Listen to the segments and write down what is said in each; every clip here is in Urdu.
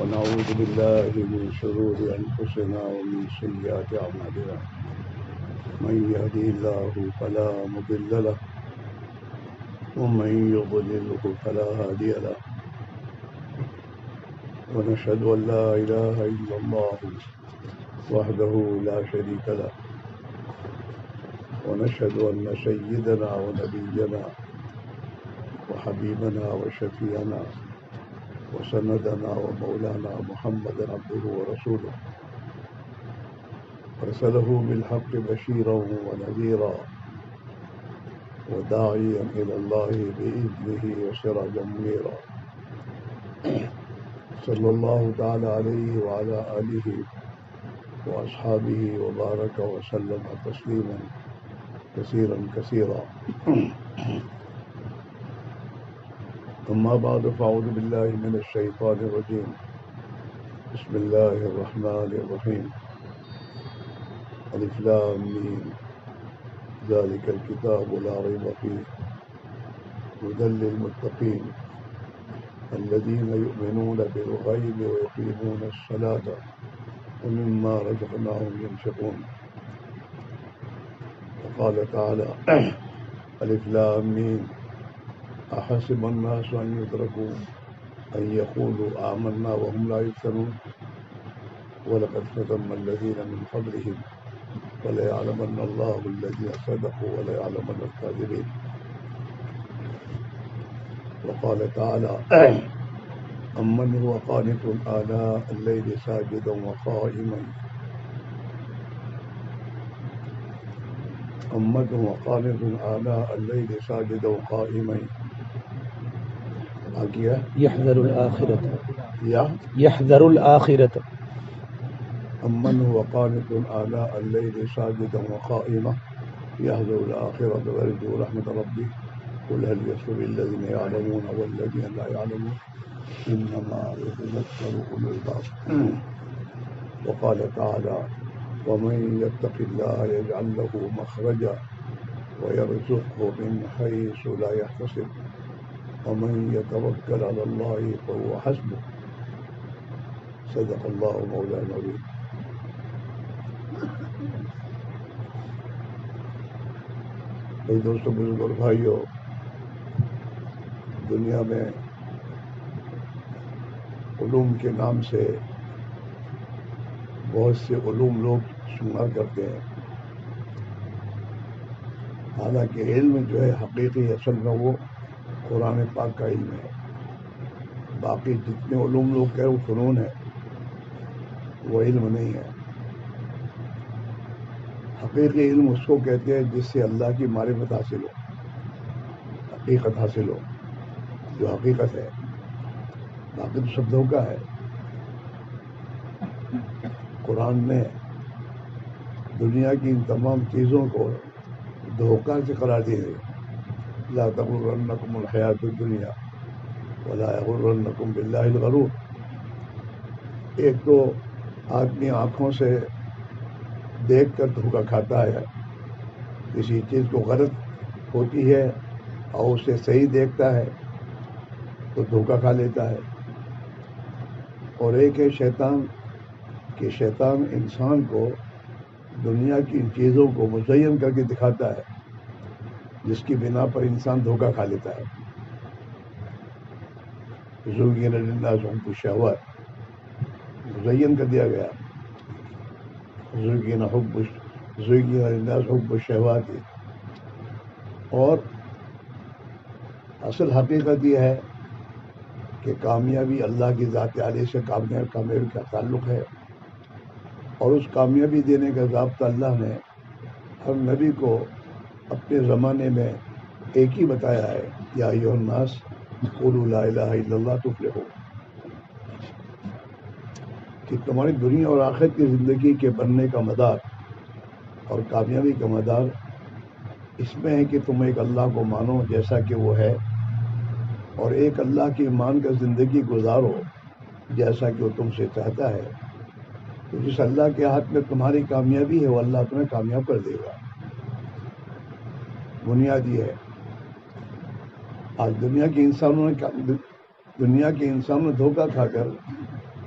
ونعوذ بالله من شرور أنفسنا ومن سيئات أعمالنا من يهده الله فلا مضل له ومن يضلله فلا هادي له ونشهد أن لا إله إلا الله وحده لا شريك له ونشهد أن سيدنا ونبينا وحبيبنا وشفيعنا وسندنا ومولانا محمد عبده ورسوله أرسله بالحق بشيرا ونذيرا وداعيا إلى الله بإذنه وسراجا منيرا صلى الله تعالى عليه وعلى آله وأصحابه وبارك وسلم تسليما كثيرا كثيرا. أما بعد فأعوذ بالله من الشيطان الرجيم. بسم الله الرحمن الرحيم. ألف لام ميم ذلك الكتاب لا ريب فيه هدى للمتقين الذين يؤمنون بالغيب ويقيمون الصلاة ومما رزقناهم ينفقون. وقال تعالى ألف لام ميم أحسب الناس أن يتركوا أن يقولوا آمنا وهم لا يفتنون ولقد فتنا الذين من قبلهم وليعلمن الله الذين صدقوا وليعلمن الكاذبين. وقال تعالى أمن هو قانت آناء الليل ساجدا وقائما أمن هو قانت آناء الليل ساجدا وقائما يحذر الآخرة أمن هو قانت آناء الليل ساجدا وقائما يحذر الآخرة ويرجو رحمة ربه قل هل يستوي الذين يعلمون والذين لا يعلمون إنما يتذكر أولو الألباب. وقال تعالى ومن يتق الله يجعل له مخرجا ويرزقه من حيث لا يحتسب ومن يتوكل على الله فهو حسبه صدق الله مولانا العظيم. میرے دوستوں بزرگ اور بھائیوں، دنیا میں علوم کے نام سے بہت سے علوم لوگ شمار کرتے ہیں، حالانکہ علم جو ہے حقیقی اصل میں وہ قرآن پاک کا علم ہے. باقی جتنے علوم لوگ کہہ وہ فنون ہے، وہ علم نہیں ہے. حقیقی علم اس کو کہتے ہیں جس سے اللہ کی معرفت حاصل ہو، حقیقت حاصل ہو، جو حقیقت ہے. باقی تو سب دھوکہ ہے. قرآن نے دنیا کی ان تمام چیزوں کو دھوکہ سے قرار دی ہے. لا تغرنکم الحیات الدنیا ولا یغرنکم باللہ الغرور. ایک تو آدمی آنکھوں سے دیکھ کر دھوکہ کھاتا ہے، کسی چیز کو غلط ہوتی ہے اور اسے صحیح دیکھتا ہے تو دھوکہ کھا لیتا ہے. اور ایک ہے شیطان، کہ شیطان انسان کو دنیا کی ان چیزوں کو مزین کر کے دکھاتا ہے جس کی بنا پر انسان دھوکہ کھا لیتا ہے. زُيِّنَ لِلنَّاسِ حُبُّ الشَّهَوَاتِ مزین کر دیا گیا. زُيِّنَ لِلنَّاسِ حُبُّ الشَّهَوَاتِ. اور اصل حقیقت یہ ہے کہ کامیابی اللہ کی ذات عالی سے کامیابی کا تعلق ہے، اور اس کامیابی دینے کا ضابطہ اللہ نے ہر نبی کو اپنے زمانے میں ایک ہی بتایا ہے، یا ایھا الناس قولوا لا الہ الا اللہ تفلحوا. کہ تمہاری دنیا اور آخرت کی زندگی کے بننے کا مدار اور کامیابی کا مدار اس میں ہے کہ تم ایک اللہ کو مانو جیسا کہ وہ ہے، اور ایک اللہ کی مان کر زندگی گزارو جیسا کہ وہ تم سے چاہتا ہے. تو جس اللہ کے ہاتھ میں تمہاری کامیابی ہے وہ اللہ تمہیں کامیاب کر دے گا. بنیاد یہ ہے. آج دنیا کے انسانوں نے دھوکہ کھا کر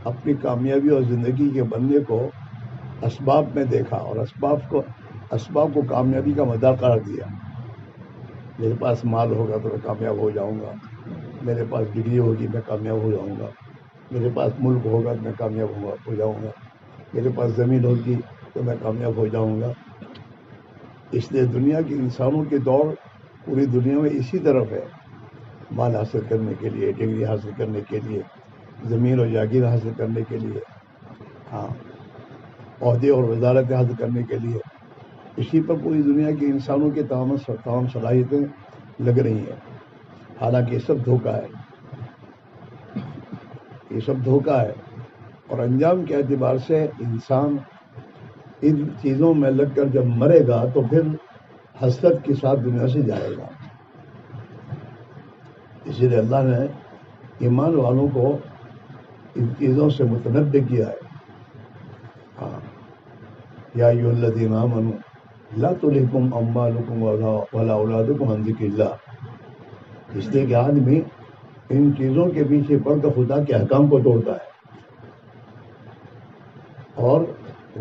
اپنی کامیابی اور زندگی کے بننے کو اسباب میں دیکھا اور اسباب کو کامیابی کا مدار قرار دیا. میرے پاس مال ہوگا تو میں کامیاب ہو جاؤں گا, میرے پاس ڈگری ہوگی میں کامیاب ہو جاؤں گا, میرے پاس ملک ہوگا تو میں کامیاب ہو جاؤں گا, میرے پاس زمین ہوگی تو میں کامیاب ہو جاؤں گا. اس لیے دنیا کے انسانوں کی دوڑ پوری دنیا میں اسی طرف ہے, مال حاصل کرنے کے لیے, ڈگری حاصل کرنے کے لیے, زمین اور جاگیر حاصل کرنے کے لیے, ہاں عہدے اور وزارتیں حاصل کرنے کے لیے. اسی پر پوری دنیا کے انسانوں کی تمام صلاحیتیں لگ رہی ہیں. حالانکہ یہ سب دھوکہ ہے, یہ سب دھوکہ ہے. اور انجام کے اعتبار سے انسان ان چیزوں میں لگ کر جب مرے گا تو پھر حسرت کے ساتھ دنیا سے جائے گا. اسی لیے اللہ نے ایمان والوں کو ان چیزوں سے متنبع کیا ہے. ہاں, یا ایھا الذین آمنوا لا تلھکم اموالکم ولا اولادکم عن ذکر اللہ. اس لیے کہ آدمی ان چیزوں کے پیچھے پڑ کر خدا کے احکام کو توڑتا ہے اور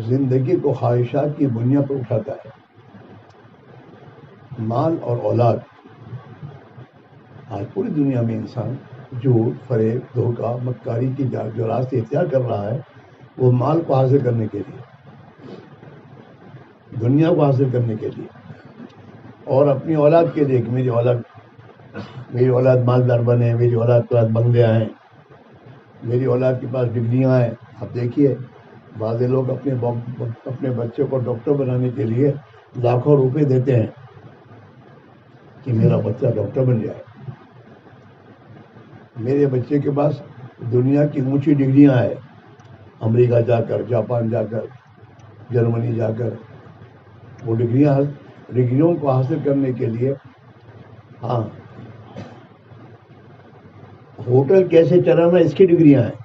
زندگی کو خواہشات کی بنیاد پر اٹھاتا ہے. مال اور اولاد, آج پوری دنیا میں انسان جھوٹ, فریب, دھوکہ, مکاری کی جو راستے اختیار کر رہا ہے وہ مال کو حاصل کرنے کے لیے, دنیا کو حاصل کرنے کے لیے, اور اپنی اولاد کے لیے کہ میری اولاد مالدار بنے, میری اولاد کے پاس بنگلے آئیں, میری اولاد کے پاس ڈگریاں آئیں. اب دیکھیے بعض لوگ اپنے بچے کو ڈاکٹر بنانے کے لیے لاکھوں روپے دیتے ہیں کہ میرا بچہ ڈاکٹر بن جائے. میرے بچے کے پاس دنیا کی اونچی ڈگریاں ہیں, امریکہ جا کر, جاپان جا کر, جرمنی جا کر, وہ ڈگریوں کو حاصل کرنے کے لیے, ہاں ہوٹل کیسے چلانا اس کی ڈگریاں ہیں.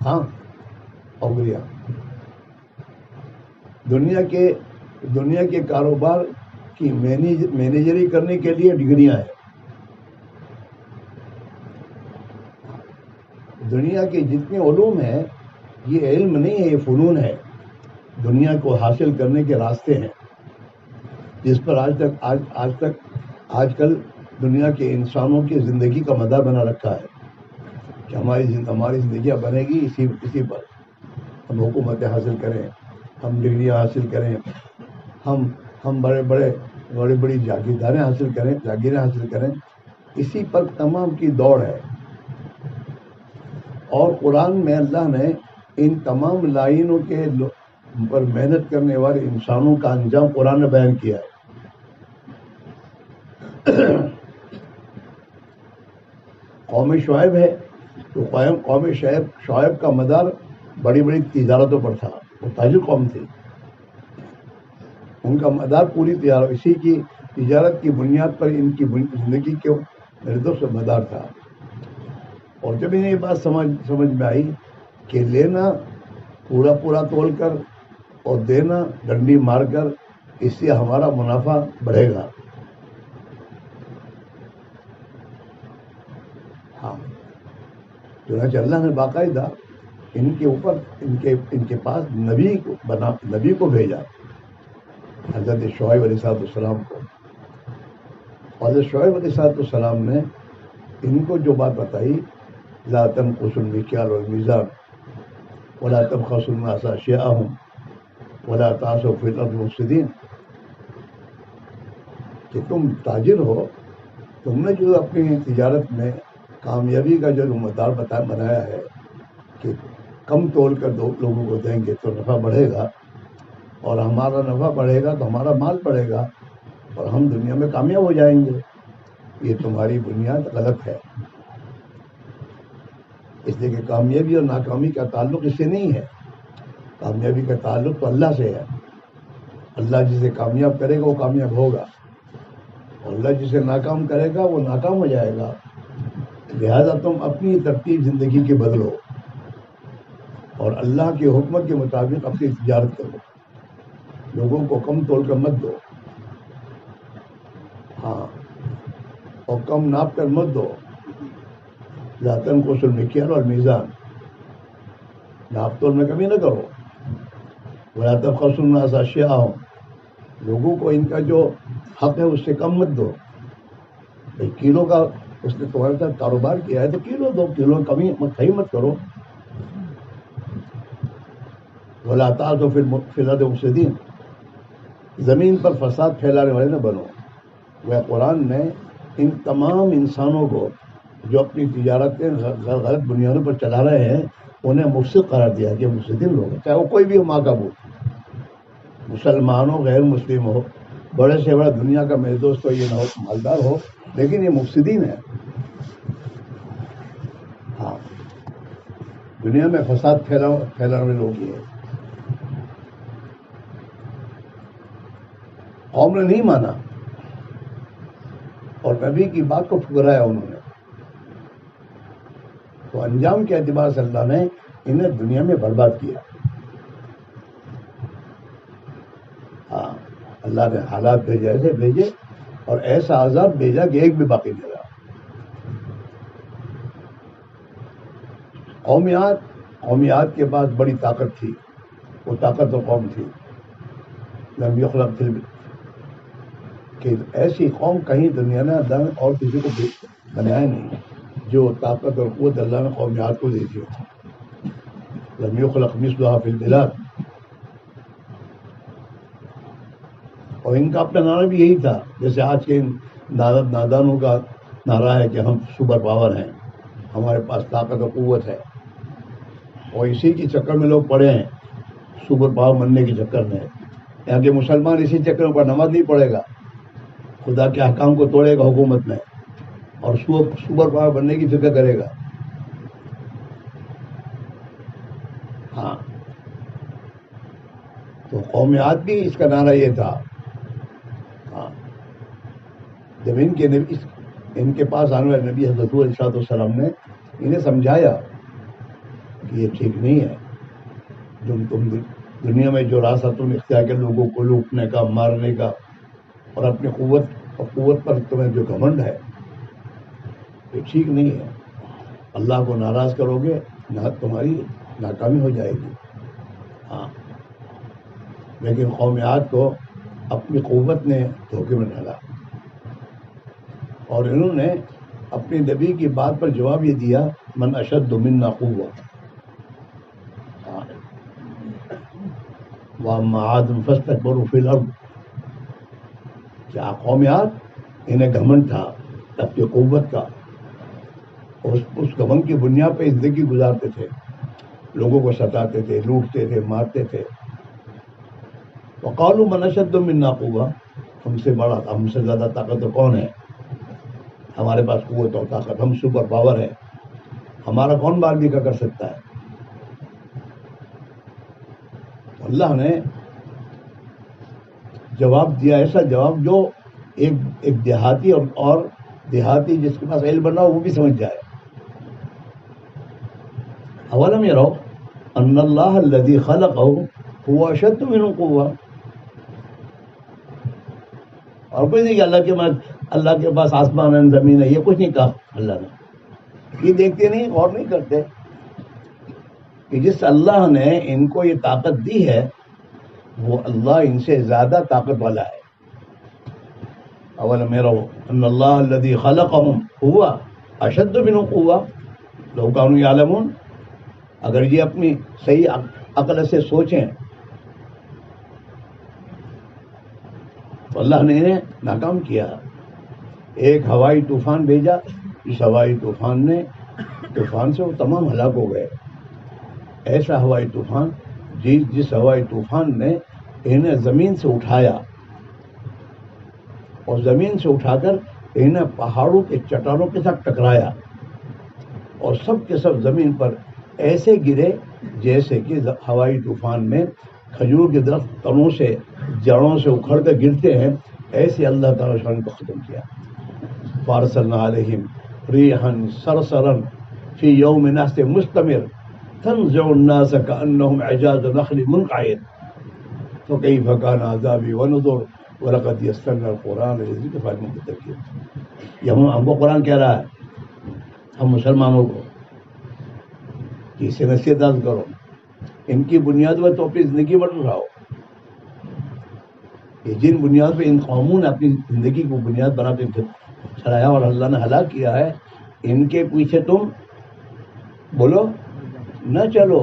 ہاں اوگریاں دنیا کے کاروبار کی مینیجری کرنے کے لیے ڈگریاں ہیں. دنیا کے جتنے علوم ہیں یہ علم نہیں ہے, یہ فنون ہے. دنیا کو حاصل کرنے کے راستے ہیں جس پر آج کل دنیا کے انسانوں کی زندگی کا مدار بنا رکھا ہے کہ ہماری زندگیاں بنے گی اسی پر. ہم حکومتیں حاصل کریں, ہم ڈگریاں حاصل کریں, ہم بڑی جاگیریں حاصل کریں, اسی پر تمام کی دوڑ ہے. اور قرآن میں اللہ نے ان تمام لائنوں کے پر محنت کرنے والے انسانوں کا انجام قرآن نے بیان کیا ہے. قوم شعیب ہے تو قوم شعیب کا مدار بڑی بڑی تجارتوں پر تھا, وہ تاجر قوم تھی, ان کا مدار پوری تجارت, اسی کی تجارت کی بنیاد پر ان کی زندگی کے مردوں سے مدار تھا. اور جب انہیں یہ بات سمجھ میں آئی کہ لینا پورا تول کر اور دینا ڈنڈی مار کر, اس سے ہمارا منافع بڑھے گا. ہاں, چنانچہ اللہ نے باقاعدہ ان کے اوپر ان کے پاس نبی کو بھیجا, حضرت شعیب علیہ السلام کو. حضرت شعیب علیہ السلام نے ان کو جو بات بتائی, لا تنقصوا المکیال والمیزان ولا تبخسوا الناس اشیاءهم ولا تعثوا فی الارض مفسدین, کہ تم تاجر ہو, تم نے جو اپنی تجارت میں کامیابی کا جو مدار بنایا ہے کہ کم تول کر لوگوں کو دیں گے تو نفع بڑھے گا, اور ہمارا نفع بڑھے گا تو ہمارا مال بڑھے گا اور ہم دنیا میں کامیاب ہو جائیں گے. یہ تمہاری بنیاد غلط ہے. اس لیے کہ کامیابی اور ناکامی کا تعلق اس سے نہیں ہے, کامیابی کا تعلق تو اللہ سے ہے. اللہ جسے کامیاب کرے گا وہ کامیاب ہوگا, اور اللہ جسے ناکام کرے گا وہ ناکام ہو جائے گا. لہذا تم اپنی ترتیب زندگی کے بدلو اور اللہ کے حکم کے مطابق اپنی تجارت کرو, لوگوں کو کم تول کر مت دو, ہاں, اور کم ناپ کر مت دو. لا تنقصوا المکیال والمیزان، ناپ تول میں کمی نہ کرو، ولا تبخسوا الناس اشیاءهم، لوگوں کو ان کا جو حق ہے اس سے کم مت دو. بھائی کلو کا اس نے تمہارے ساتھ کاروبار کیا ہے تو کلو دو، کلو کمی مت کرو. ولا تعثوا فی الارض مفسدین، زمین پر فساد پھیلانے والے نہ بنو. وہ قرآن نے ان تمام انسانوں کو جو اپنی تجارتیں غلط بنیادوں پر چلا رہے ہیں انہیں مفسد قرار دیا کہ مفسدین لوگ ہیں، چاہے وہ کوئی بھی ہو ماں کا بو، مسلمان ہو غیر مسلم ہو، بڑے سے بڑا دنیا کا میرے دوست ہو، یہ نہ ہو مالدار ہو، لیکن یہ مفسدین ہے. ہاں، دنیا میں فساد پھیلانے والے لوگ یہ ہیں. قوم نے نہیں مانا اور نبی کی بات کو ٹھکرایا انہوں نے، تو انجام کے اعتبار سے اللہ نے انہیں دنیا میں برباد کیا. ہاں، اللہ نے حالات بھیجے، ایسے بھیجے اور ایسا عذاب بھیجا کہ ایک بھی باقی نہیں رہا. قومیات کے پاس بڑی طاقت تھی، وہ طاقت و قوم تھی. لم یخلق کہ ایسی قوم کہیں دنیا میں اللہ نے اور کسی کو بنایا نہیں جو طاقت اور قوت اللہ نے قومیات کو دی تھی. لم یخلق مثلها فی البلاد. اور ان کا اپنا نعرہ بھی یہی تھا، جیسے آج کے نادانوں کا نعرہ ہے کہ ہم سپر پاور ہیں، ہمارے پاس طاقت و قوت ہے، اور اسی کے چکر میں لوگ پڑے ہیں، سپر پاور بننے کے چکر میں. یہاں کے مسلمان اسی چکر میں نماز نہیں پڑھے گا، خدا کے احکام کو توڑے گا حکومت میں اور سپر پاور بننے کی فکر کرے گا. ہاں، تو قومیات بھی اس کا نعرہ یہ تھا. ہاں، جب ان کے پاس آنے والے نبی حضرت علیہ السلام نے انہیں سمجھایا کہ یہ ٹھیک نہیں ہے، تم دنیا میں جو راستہ تم اختیار کر لوگوں کو لوٹنے کا، مارنے کا، اور اپنی قوت پر تمہیں جو گھمنڈ ہے یہ ٹھیک نہیں ہے. اللہ کو ناراض کرو گے تمہاری ناکامی ہو جائے گی. ہاں، لیکن قومیات کو اپنی قوت نے دھوکے میں ڈالا اور انہوں نے اپنی نبی کی بات پر جواب یہ دیا، من اشد منا قوة. وَأَمَّا عَادٌ فَاسْتَكْبَرُوا فِي الْأَرْضِ. کیا قومیات انہیں گھمنڈ تھا اپنی قوت کا، اس گھمنڈ کی بنیاد پہ زندگی گزارتے تھے، لوگوں کو ستاتے تھے، لوٹتے تھے، مارتے تھے. وَقَالُوا مَنْ أَشَدُّ مِنَّا قُوَّةً. ہم سے بڑا، ہم سے زیادہ طاقت کون ہے؟ ہمارے پاس قوت اور طاقت، ہم سپر پاور ہے، ہمارا کون بارگی کا کر سکتا ہے؟ اللہ نے جواب دیا، ایسا جواب جو ایک دیہاتی اور دیہاتی جس کے پاس علم بنا ہو وہ بھی سمجھ جائے. اولم یروا ان اللہ الذی خلقهم هو اشد منهم قوة. اور کوئی نہیں کہ اللہ کے پاس آسمان ہے، زمین ہے، یہ کچھ نہیں کہا اللہ نے. یہ دیکھتے نہیں، غور نہیں کرتے کہ جس اللہ نے ان کو یہ طاقت دی ہے وہ اللہ ان سے زیادہ طاقت والا ہے. اولم یروا ان اللہ الذی خلقهم هو اشد منهم قوة لو كانوا يعلمون. اگر یہ اپنی صحیح عقل سے سوچیں تو اللہ نے انہیں ناکام کیا. ایک ہوائی طوفان بھیجا، اس ہوائی طوفان سے وہ تمام ہلاک ہو گئے. ایسا ہوائی طوفان جس ہوائی طوفان نے انہیں زمین سے اٹھایا اور زمین سے اٹھا کر انہیں پہاڑوں کے چٹانوں کے ساتھ ٹکرایا اور سب کے سب زمین پر ایسے گرے جیسے کہ ہوائی طوفان میں کھجور کے درخت تنوں سے، جڑوں سے اکھڑ کر گرتے ہیں، ایسے اللہ تعالیٰ شان کو ختم کیا. فارسلنا علیہم ریحا صرصرا فی یوم نحس مستمر تنزع الناس کأنهم اعجاز نخل منقعر فکیف کان عذابی ونذر ولقد یسرنا القرآن للذکر فہل من مدکر. یہ ہم کو قرآن کہہ رہا ہے ہم مسلمانوں کو کہ اسے نصیحت کرو، ان کی بنیاد پر تو اپنی زندگی بڑھ رہا ہو. یہ جن بنیاد پہ ان قوموں نے اپنی زندگی کو بنیاد بنا کے چلایا اور اللہ نے ہلاک کیا ہے، ان کے پیچھے تم بولو نہ چلو.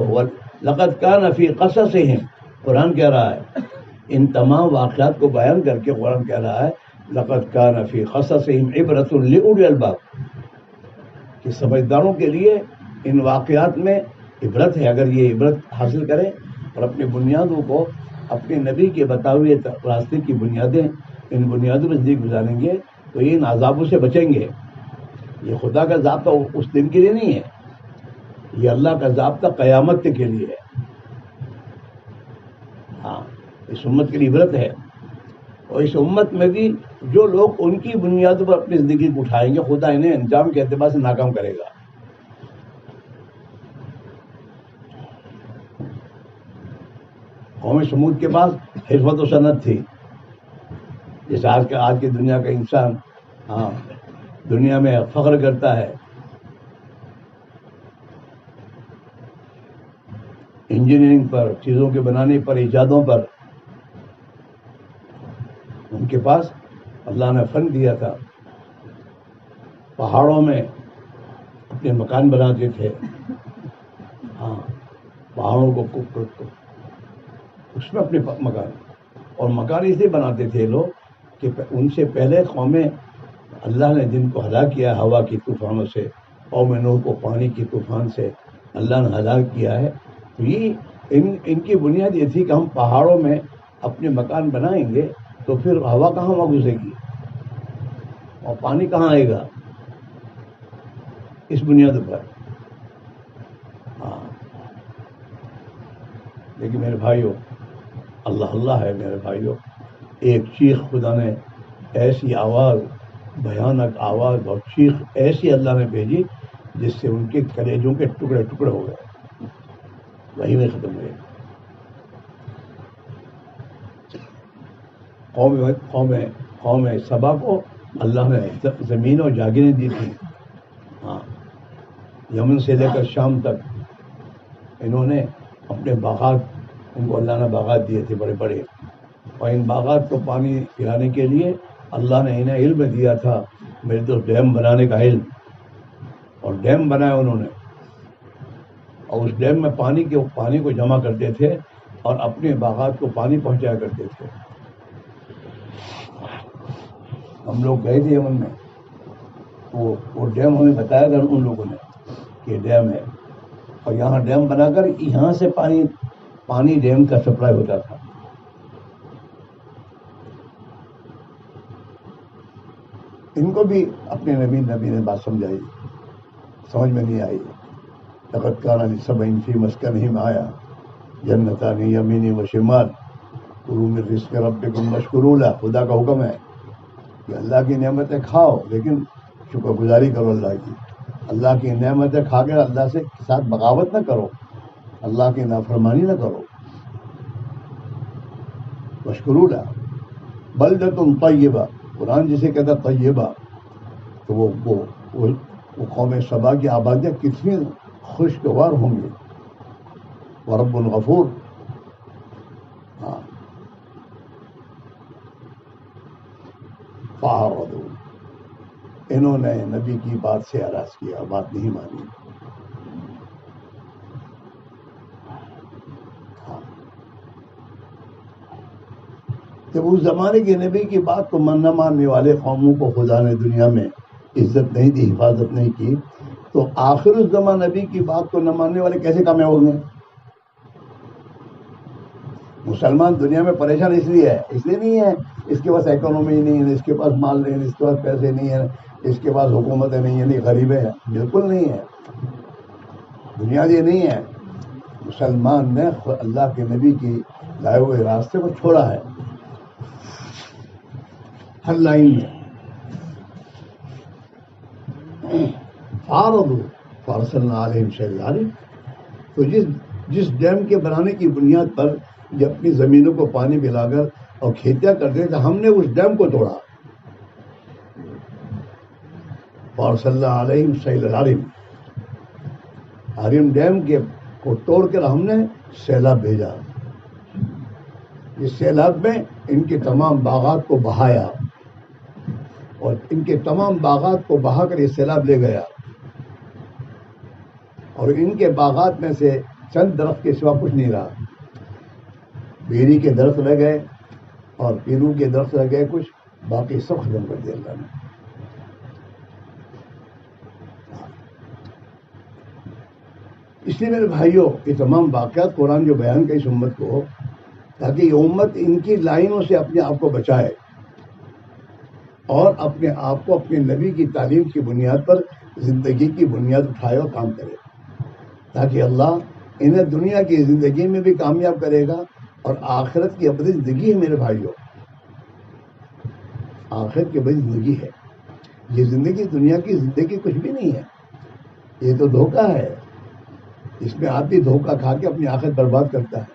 لقد کان فی قصصہم، قرآن کہہ رہا ہے، ان تمام واقعات کو بیان کر کے قرآن کہہ رہا ہے لقد کان فی قصصہم عبرۃ لأولی الباب، کہ سمجھداروں کے لیے ان واقعات میں عبرت ہے. اگر یہ عبرت حاصل کریں اور اپنی بنیادوں کو، اپنے نبی کے بتائے ہوئے راستے کی بنیادیں، ان بنیادوں میں زندگی گزاریں گے تو یہ ان عذابوں سے بچیں گے. یہ خدا کا ضابطہ اس دن کے لیے نہیں ہے، یہ اللہ کا ضابطہ قیامت کے لیے ہے. ہاں، اس امت کے لیے عبرت ہے. اور اس امت میں بھی جو لوگ ان کی بنیادوں پر اپنی زندگی کو اٹھائیں گے، خدا انہیں انجام کے اعتبار سے ناکام کرے گا. قوم سمود کے پاس حرفت و صنعت تھی، جیسے آج کی دنیا کا انسان ہاں دنیا میں فخر کرتا ہے انجینئرنگ پر، چیزوں کے بنانے پر، ایجادوں پر. ان کے پاس اللہ نے فن دیا تھا. پہاڑوں میں اپنے مکان بناتے تھے. ہاں، پہاڑوں کو اس میں اپنے مکان، اور مکان اس لیے بناتے تھے لوگ کہ ان سے پہلے قومیں اللہ نے جن کو ہلاک کیا ہوا کی طوفانوں سے، قوم نوح کو پانی کی طوفان سے اللہ نے ہلاک کیا ہے. تو یہ ان کی بنیاد یہ تھی کہ ہم پہاڑوں میں اپنے مکان بنائیں گے تو پھر ہوا کہاں وہاں گھسے گی اور پانی کہاں آئے گا، اس بنیاد پر. ہاں، لیکن میرے بھائیوں، اللہ ہے میرے بھائیوں. ایک چیخ خدا نے، ایسی آواز، بھیانک آواز اور چیخ ایسی اللہ نے بھیجی جس سے ان کے کلیجوں کے ٹکڑے ٹکڑے ہو گئے، وہی میں ختم ہوئے. قوم سبا کو اللہ نے زمین اور جاگیریں دی تھی. ہاں، یمن سے لے کر شام تک انہوں نے اپنے باغات، ان کو اللہ نے باغات دیے تھے بڑے بڑے، اور ان باغات کو پانی پلانے کے لیے اللہ نے انہیں علم دیا تھا، میرے تو ڈیم بنانے کا علم. اور ڈیم بنایا انہوں نے، اور اس ڈیم میں پانی کو جمع کرتے تھے اور اپنے باغات کو پانی پہنچایا کرتے تھے. ہم لوگ گئے تھے یمن میں، وہ ڈیم ہمیں بتایا تھا ان لوگوں نے کہ ڈیم ہے، اور یہاں ڈیم بنا کر یہاں سے پانی ڈیم کا سپلائی ہوتا تھا. ان کو بھی اپنے نبی نے بات سمجھائی، سمجھ میں نہیں آئی. لقد کان لسبع فی مسکنہم آیہ جنتان یمین و شمال کلوا من رزق ربکم واشکروا لہ. خدا کا حکم ہے کہ اللہ کی نعمتیں کھاؤ لیکن شکر گزاری کرو اللہ کی. اللہ کی نعمتیں کھا کر اللہ سے ساتھ بغاوت نہ کرو، اللہ کی نافرمانی نہ کرو. واشکروا لہ. بلدۃ طیبہ، قرآن جسے کہتا ہے طیبہ، تو وہ قوم سبا کی آبادیاں کتنی خوشگوار ہوں گی. ورب غفور. ہاں، فاعرضوا، انہوں نے نبی کی بات سے اعراض کیا، بات نہیں مانی. جب اس زمانے کے نبی کی بات کو نہ ماننے والے قوموں کو خدا نے دنیا میں عزت نہیں دی، حفاظت نہیں کی، تو آخر الزمان نبی کی بات کو نہ ماننے والے کیسے کامیاب ہوں گے؟ مسلمان دنیا میں پریشان اس لیے نہیں ہے اس کے پاس اکانومی نہیں ہے، اس کے پاس مال نہیں ہے، اس کے پاس پیسے نہیں ہے، اس کے پاس حکومتیں نہیں ہیں، نہیں غریب ہے. بالکل نہیں ہے. دنیا یہ نہیں ہے. مسلمان نے اللہ کے نبی کی لائے ہوئے راستے کو چھوڑا ہے ہر لائن میں. فارسلنا علیہم سیل العرم. تو جس ڈیم کے بنانے کی بنیاد پر جب اپنی زمینوں کو پانی پلا کر اور کھیتیاں کرتے تھے، ہم نے اس ڈیم کو توڑا. اور صلی اللہ علیہ سیل العرم، عرم ڈیم کے کو توڑ کر ہم نے سیلاب بھیجا. اس سیلاب میں ان کے تمام باغات کو بہایا اور ان کے تمام باغات کو بہا کر یہ سیلاب لے گیا، اور ان کے باغات میں سے چند درخت کے سوا کچھ نہیں رہا. بیری کے درخت رہ گئے اور پیرو کے درخت رہ گئے کچھ، باقی سب ختم کر دیا اللہ نے. اس لیے میرے بھائیوں یہ تمام واقعات قرآن جو بیان کا اس امت کو، تاکہ یہ امت ان کی لائنوں سے اپنے آپ کو بچائے اور اپنے آپ کو اپنے نبی کی تعلیم کی بنیاد پر زندگی کی بنیاد اٹھائے اور کام کرے، تاکہ اللہ انہیں دنیا کی زندگی میں بھی کامیاب کرے گا اور آخرت کی ابدی زندگی ہے میرے بھائیوں، آخرت کی ابدی زندگی ہے. یہ زندگی دنیا کی زندگی کچھ بھی نہیں ہے، یہ تو دھوکہ ہے. اس میں آدمی دھوکہ کھا کے اپنی آخرت برباد کرتا ہے.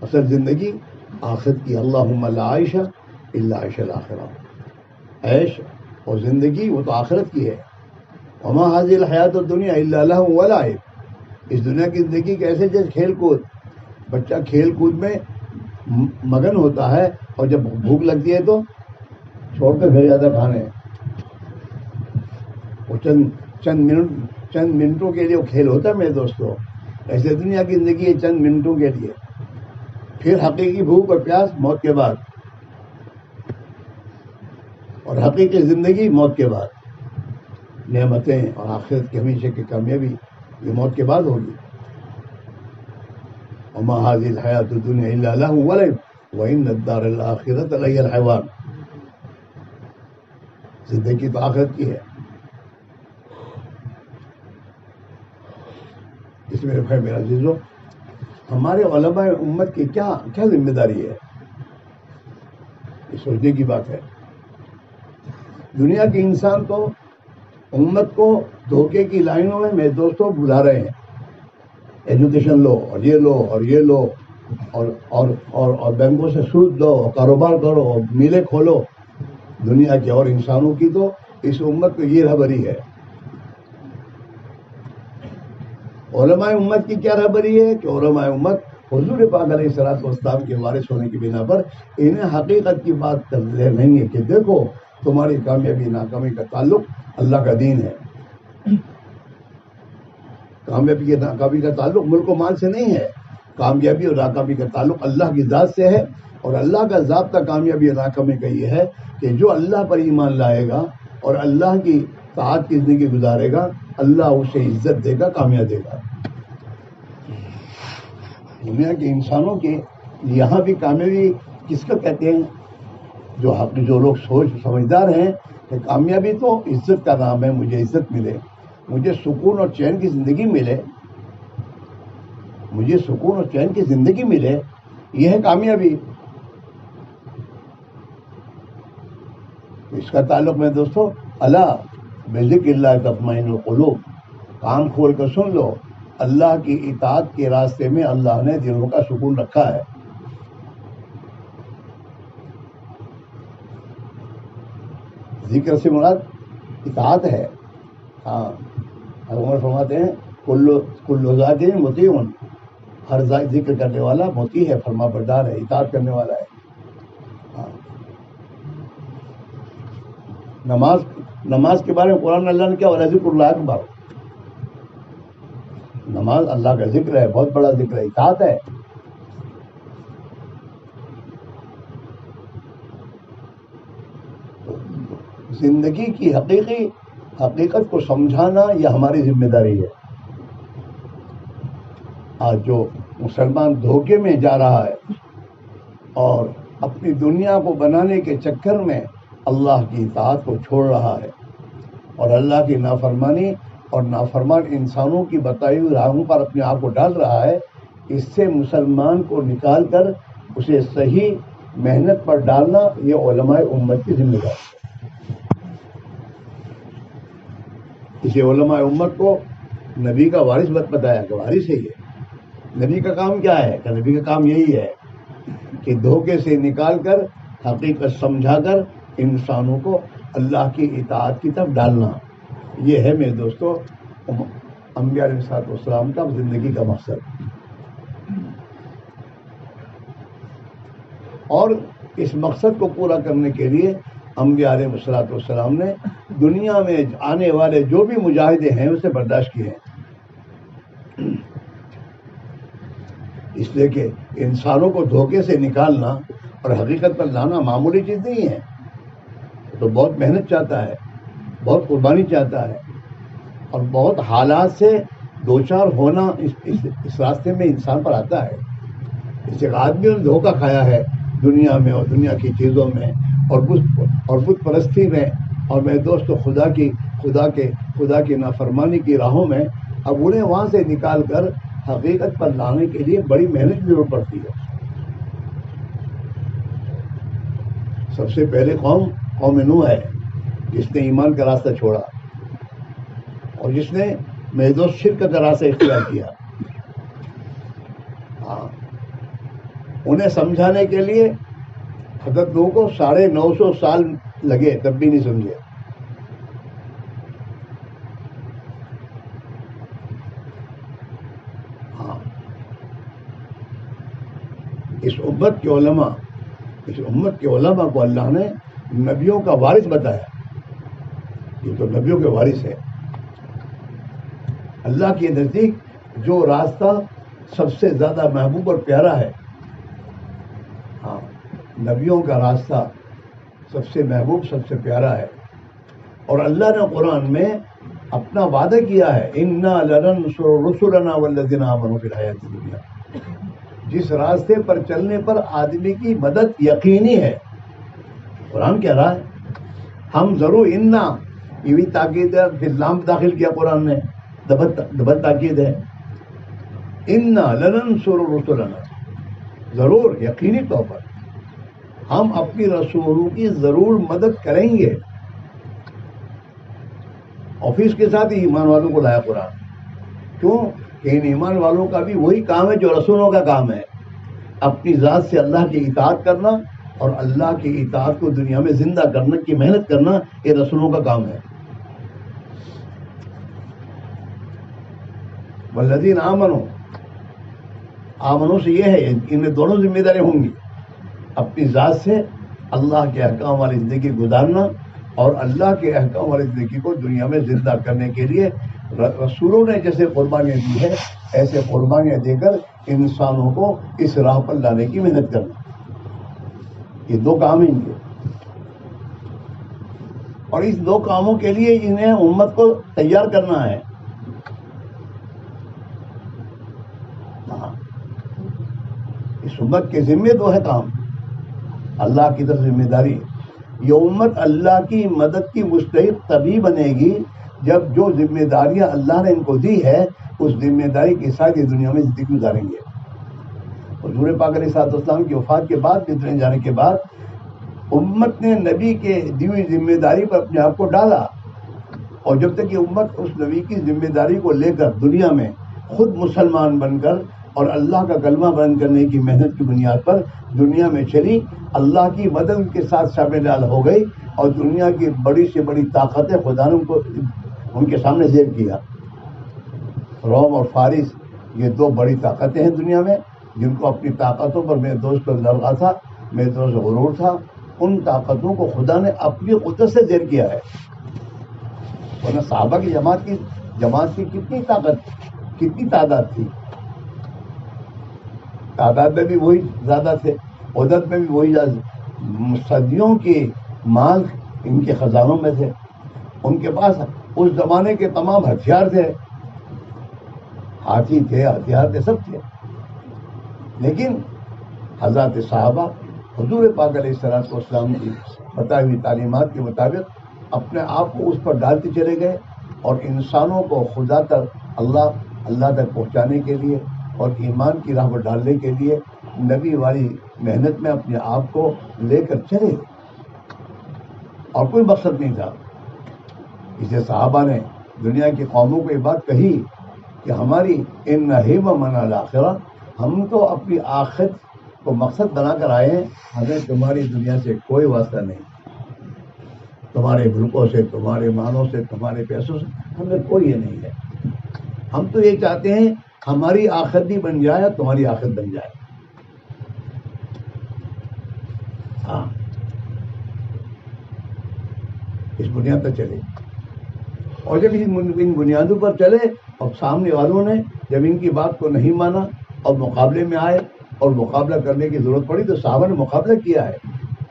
اصل زندگی آخرت کی، اللہم لا عیش الا عیش الآخرہ، عیش اور زندگی وہ تو آخرت کی ہے. وما هذه الحیات الدنیا الا لہو ولعب، اس دنیا کی زندگی کیسے جیسے کھیل کود، بچہ کھیل کود میں مگن ہوتا ہے اور جب بھوک لگتی ہے تو چھوڑ کر گھر جاتا کھانے. وہ چند منٹوں کے لیے وہ کھیل ہوتا ہے میرے دوستوں. ایسے دنیا کی زندگی ہے چند منٹوں کے لیے، پھر حقیقی بھوک اور پیاس موت کے بعد، اور حقیقی زندگی موت کے بعد. نعمتیں اور آخرت کی ہمیشہ کی کامیابی یہ موت کے بعد ہوگی. وما هذه الحیات الدنیا الا لہو ولعب وان الدار الآخرۃ لہی الحیوان، زندگی تو آخرت کی ہے. اس میں بھائی میرا عزیزو، ہمارے علماء امت کی کیا ذمہ داری ہے، یہ سوچنے کی بات ہے. دنیا کے انسان تو امت کو دھوکے کی لائنوں میں میرے دوستوں بلا رہے ہیں. ایجوکیشن لو اور یہ لو اور یہ لو اور بینکوں سے سود لو اور کاروبار کرو اور میلے کھولو. دنیا کے اور انسانوں کی تو اس امت کو یہ رہبری ہے. علماء امت کی کیا رہبری ہے کہ علماء امت حضور پاک علیہ الصلوۃ والسلام کے وارث ہونے کی بنا پر انہیں حقیقت کی بات کر رہیں گے کہ دیکھو تمہاری کامیابی ناکامی کا تعلق اللہ کا دین ہے. کامیابی ناکامی کا تعلق ملک و مال سے نہیں ہے، کامیابی اور ناکامی کا تعلق اللہ کی ذات سے ہے. اور اللہ کا ضابطہ کامیابی اور ناکامی کا یہ ہے کہ جو اللہ پر ایمان لائے گا اور اللہ کی طاعت کی زندگی گزارے گا، اللہ اسے عزت دے گا، کامیاب دے گا. دنیا کے انسانوں کے یہاں بھی کامیابی کس کو کہتے ہیں؟ جو لوگ سمجھدار ہیں کہ کامیابی تو عزت کا نام ہے، مجھے عزت ملے، مجھے سکون اور چین کی زندگی ملے، مجھے سکون اور چین کی زندگی ملے، یہ ہے کامیابی. اس کا تعلق میں دوستو الا بذکر اللہ تطمئن القلوب، کان کھول کر سن لو، اللہ کی اطاعت کے راستے میں اللہ نے دلوں کا سکون رکھا ہے. ذکر سے مراد اطاعت ہے. ہاں عمر فرماتے ہیں کل ذات مطیع، ہر ذکر کرنے والا مطیع ہے، فرما بردار ہے، اطاعت کرنے والا ہے. ہاں. نماز کے بارے میں قرآن اللہ نے کیا بولا؟ ذکر اللہ اکبر. نماز اللہ کا ذکر ہے، بہت بڑا ذکر ہے، اطاعت ہے. زندگی کی حقیقت کو سمجھانا یہ ہماری ذمہ داری ہے. آج جو مسلمان دھوکے میں جا رہا ہے اور اپنی دنیا کو بنانے کے چکر میں اللہ کی اطاعت کو چھوڑ رہا ہے اور اللہ کی نافرمانی اور نافرمان انسانوں کی بتائی ہوئی راہوں پر اپنے آپ کو ڈال رہا ہے، اس سے مسلمان کو نکال کر اسے صحیح محنت پر ڈالنا یہ علماء امت کی ذمہ داری ہے. اسے علماء امت کو نبی کا وارث بتایا کہ وارث ہے یہ. نبی کا کام کیا ہے؟ کہ نبی کا کام یہی ہے کہ دھوکے سے نکال کر حقیقت سمجھا کر انسانوں کو اللہ کی اطاعت کی طرف ڈالنا. یہ ہے میرے دوستو انبیاء علیہ السلام کا زندگی کا مقصد. اور اس مقصد کو پورا کرنے کے لیے انبیاء علیہ السلام نے دنیا میں آنے والے جو بھی مجاہدے ہیں اسے برداشت کیے ہیں. اس لیے کہ انسانوں کو دھوکے سے نکالنا اور حقیقت پر لانا معمولی چیز نہیں ہے. تو بہت محنت چاہتا ہے, بہت قربانی چاہتا ہے, اور بہت حالات سے دوچار ہونا اس راستے میں انسان پر آتا ہے. اس ایک آدمی نے دھوکہ کھایا ہے دنیا میں اور دنیا کی چیزوں میں اور بت پرستی میں, اور میرے دوست خدا کی نافرمانی کی راہوں میں. اب انہیں وہاں سے نکال کر حقیقت پر لانے کے لیے بڑی محنت کی ضرورت پڑتی ہے. سب سے پہلے قوم نوح ہے جس نے ایمان کا راستہ چھوڑا اور جس نے میرے دوست شرک کا راستہ اختیار کیا. انہیں سمجھانے کے لیے حضرت نوح کو 950 سال لگے, تب بھی نہیں سمجھے. اس امت کے علماء کو اللہ نے نبیوں کا وارث بتایا. یہ تو نبیوں کے وارث ہے. اللہ کے نزدیک جو راستہ سب سے زیادہ محبوب اور پیارا ہے, نبیوں کا راستہ سب سے محبوب, سب سے پیارا ہے. اور اللہ نے قرآن میں اپنا وعدہ کیا ہے, اِنَّا لَنَنْصُرُ رُسُلَنَا وَالَّذِينَ آمَنُوا فِي الْحَيَاةِ الدُّنْيَا. جس راستے پر چلنے پر آدمی کی مدد یقینی ہے. قرآن کہہ رہا ہے ہم ضرور اِنَّا, یہ بھی تاکید ہے, پھر لام داخل کیا قرآن نے, دبل تاکید ہے. اِنَّا لَنَنْصُرُ رُسُلَنَا, ضرور یقینی طور پر ہم اپنی رسولوں کی ضرور مدد کریں گے. اور پھر اس کے ساتھ ہی ایمان والوں کو لایا قرآن. کیوں کہ ان ایمان والوں کا بھی وہی کام ہے جو رسولوں کا کام ہے, اپنی ذات سے اللہ کی اطاعت کرنا اور اللہ کی اطاعت کو دنیا میں زندہ کرنے کی محنت کرنا. یہ رسولوں کا کام ہے. والذین آمنوا, آمنوں سے یہ ہے ان میں دونوں ذمہ داری ہوں گی, اپنی ذات سے اللہ کے احکام والی زندگی گزارنا اور اللہ کے احکام والی زندگی کو دنیا میں زندہ کرنے کے لیے رسولوں نے جیسے قربانیاں دی ہے ایسے قربانیاں دے کر انسانوں کو اس راہ پر لانے کی محنت کرنا. یہ دو کام ہیں ان کے, اور اس دو کاموں کے لیے انہیں امت کو تیار کرنا ہے. اس امت کے ذمے دو ہے کام, اللہ کی طرف ذمہ داری. یہ امت اللہ کی مدد کی مستحق تبھی بنے گی جب جو ذمہ داریاں اللہ نے ان کو دی ہے اس ذمہ داری کے ساتھ یہ دنیا میں زندگی گزاریں گے. حضور پاک علیہ السلام کی وفات کے بعد, دنیا جانے کے بعد, امت نے نبی کے دی ہوئی ذمہ داری پر اپنے آپ کو ڈالا, اور جب تک یہ امت اس نبی کی ذمہ داری کو لے کر دنیا میں خود مسلمان بن کر اور اللہ کا کلمہ بلند کرنے کی محنت کی بنیاد پر دنیا میں چلی, اللہ کی مدد کے ساتھ شامل ہو گئی, اور دنیا کی بڑی سے بڑی طاقتیں خدا نے ان کے سامنے ذکر کیا. روم اور فارس یہ دو بڑی طاقتیں ہیں دنیا میں, جن کو اپنی طاقتوں پر میرے دوست پر لڑکا تھا, میرے دوست غرور تھا. ان طاقتوں کو خدا نے اپنی قدرت سے ذکر کیا ہے. ورنہ صحابہ کی جماعت کی کتنی طاقت, کتنی تعداد تھی. تعداد میں بھی وہی زیادہ تھے, عدد میں بھی وہی زیادہ. صدیوں کے مال ان کے خزانوں میں تھے. ان کے پاس اس زمانے کے تمام ہتھیار تھے, ہاتھی تھے, ہتھیار تھے, سب تھے. لیکن حضرات صحابہ حضور پاک علیہ السلام کی بتائی ہوئی تعلیمات کے مطابق اپنے آپ کو اس پر ڈالتے چلے گئے, اور انسانوں کو خدا تک اللہ تک پہنچانے کے لیے اور ایمان کی راہ پر ڈالنے کے لیے نبی والی محنت میں اپنے آپ کو لے کر چلے, اور کوئی مقصد نہیں تھا. اسے صحابہ نے دنیا کی قوموں کو یہ بات کہی کہ ہماری ان من الآخرہ, ہم تو اپنی آخرت کو مقصد بنا کر آئے ہیں, ہمیں تمہاری دنیا سے کوئی واسطہ نہیں. تمہارے ملکوں سے، تمہارے مالوں سے، تمہارے پیسوں سے ہمیں کوئی یہ نہیں ہے. ہم تو یہ چاہتے ہیں ہماری آخرت بھی بن جائے، تمہاری آخرت بن جائے. ہاں، اس بنیاد پر چلے. اور جب ان بنیادوں پر چلے اور سامنے والوں نے جب ان کی بات کو نہیں مانا اور مقابلے میں آئے اور مقابلہ کرنے کی ضرورت پڑی تو صحابہ نے مقابلہ کیا ہے.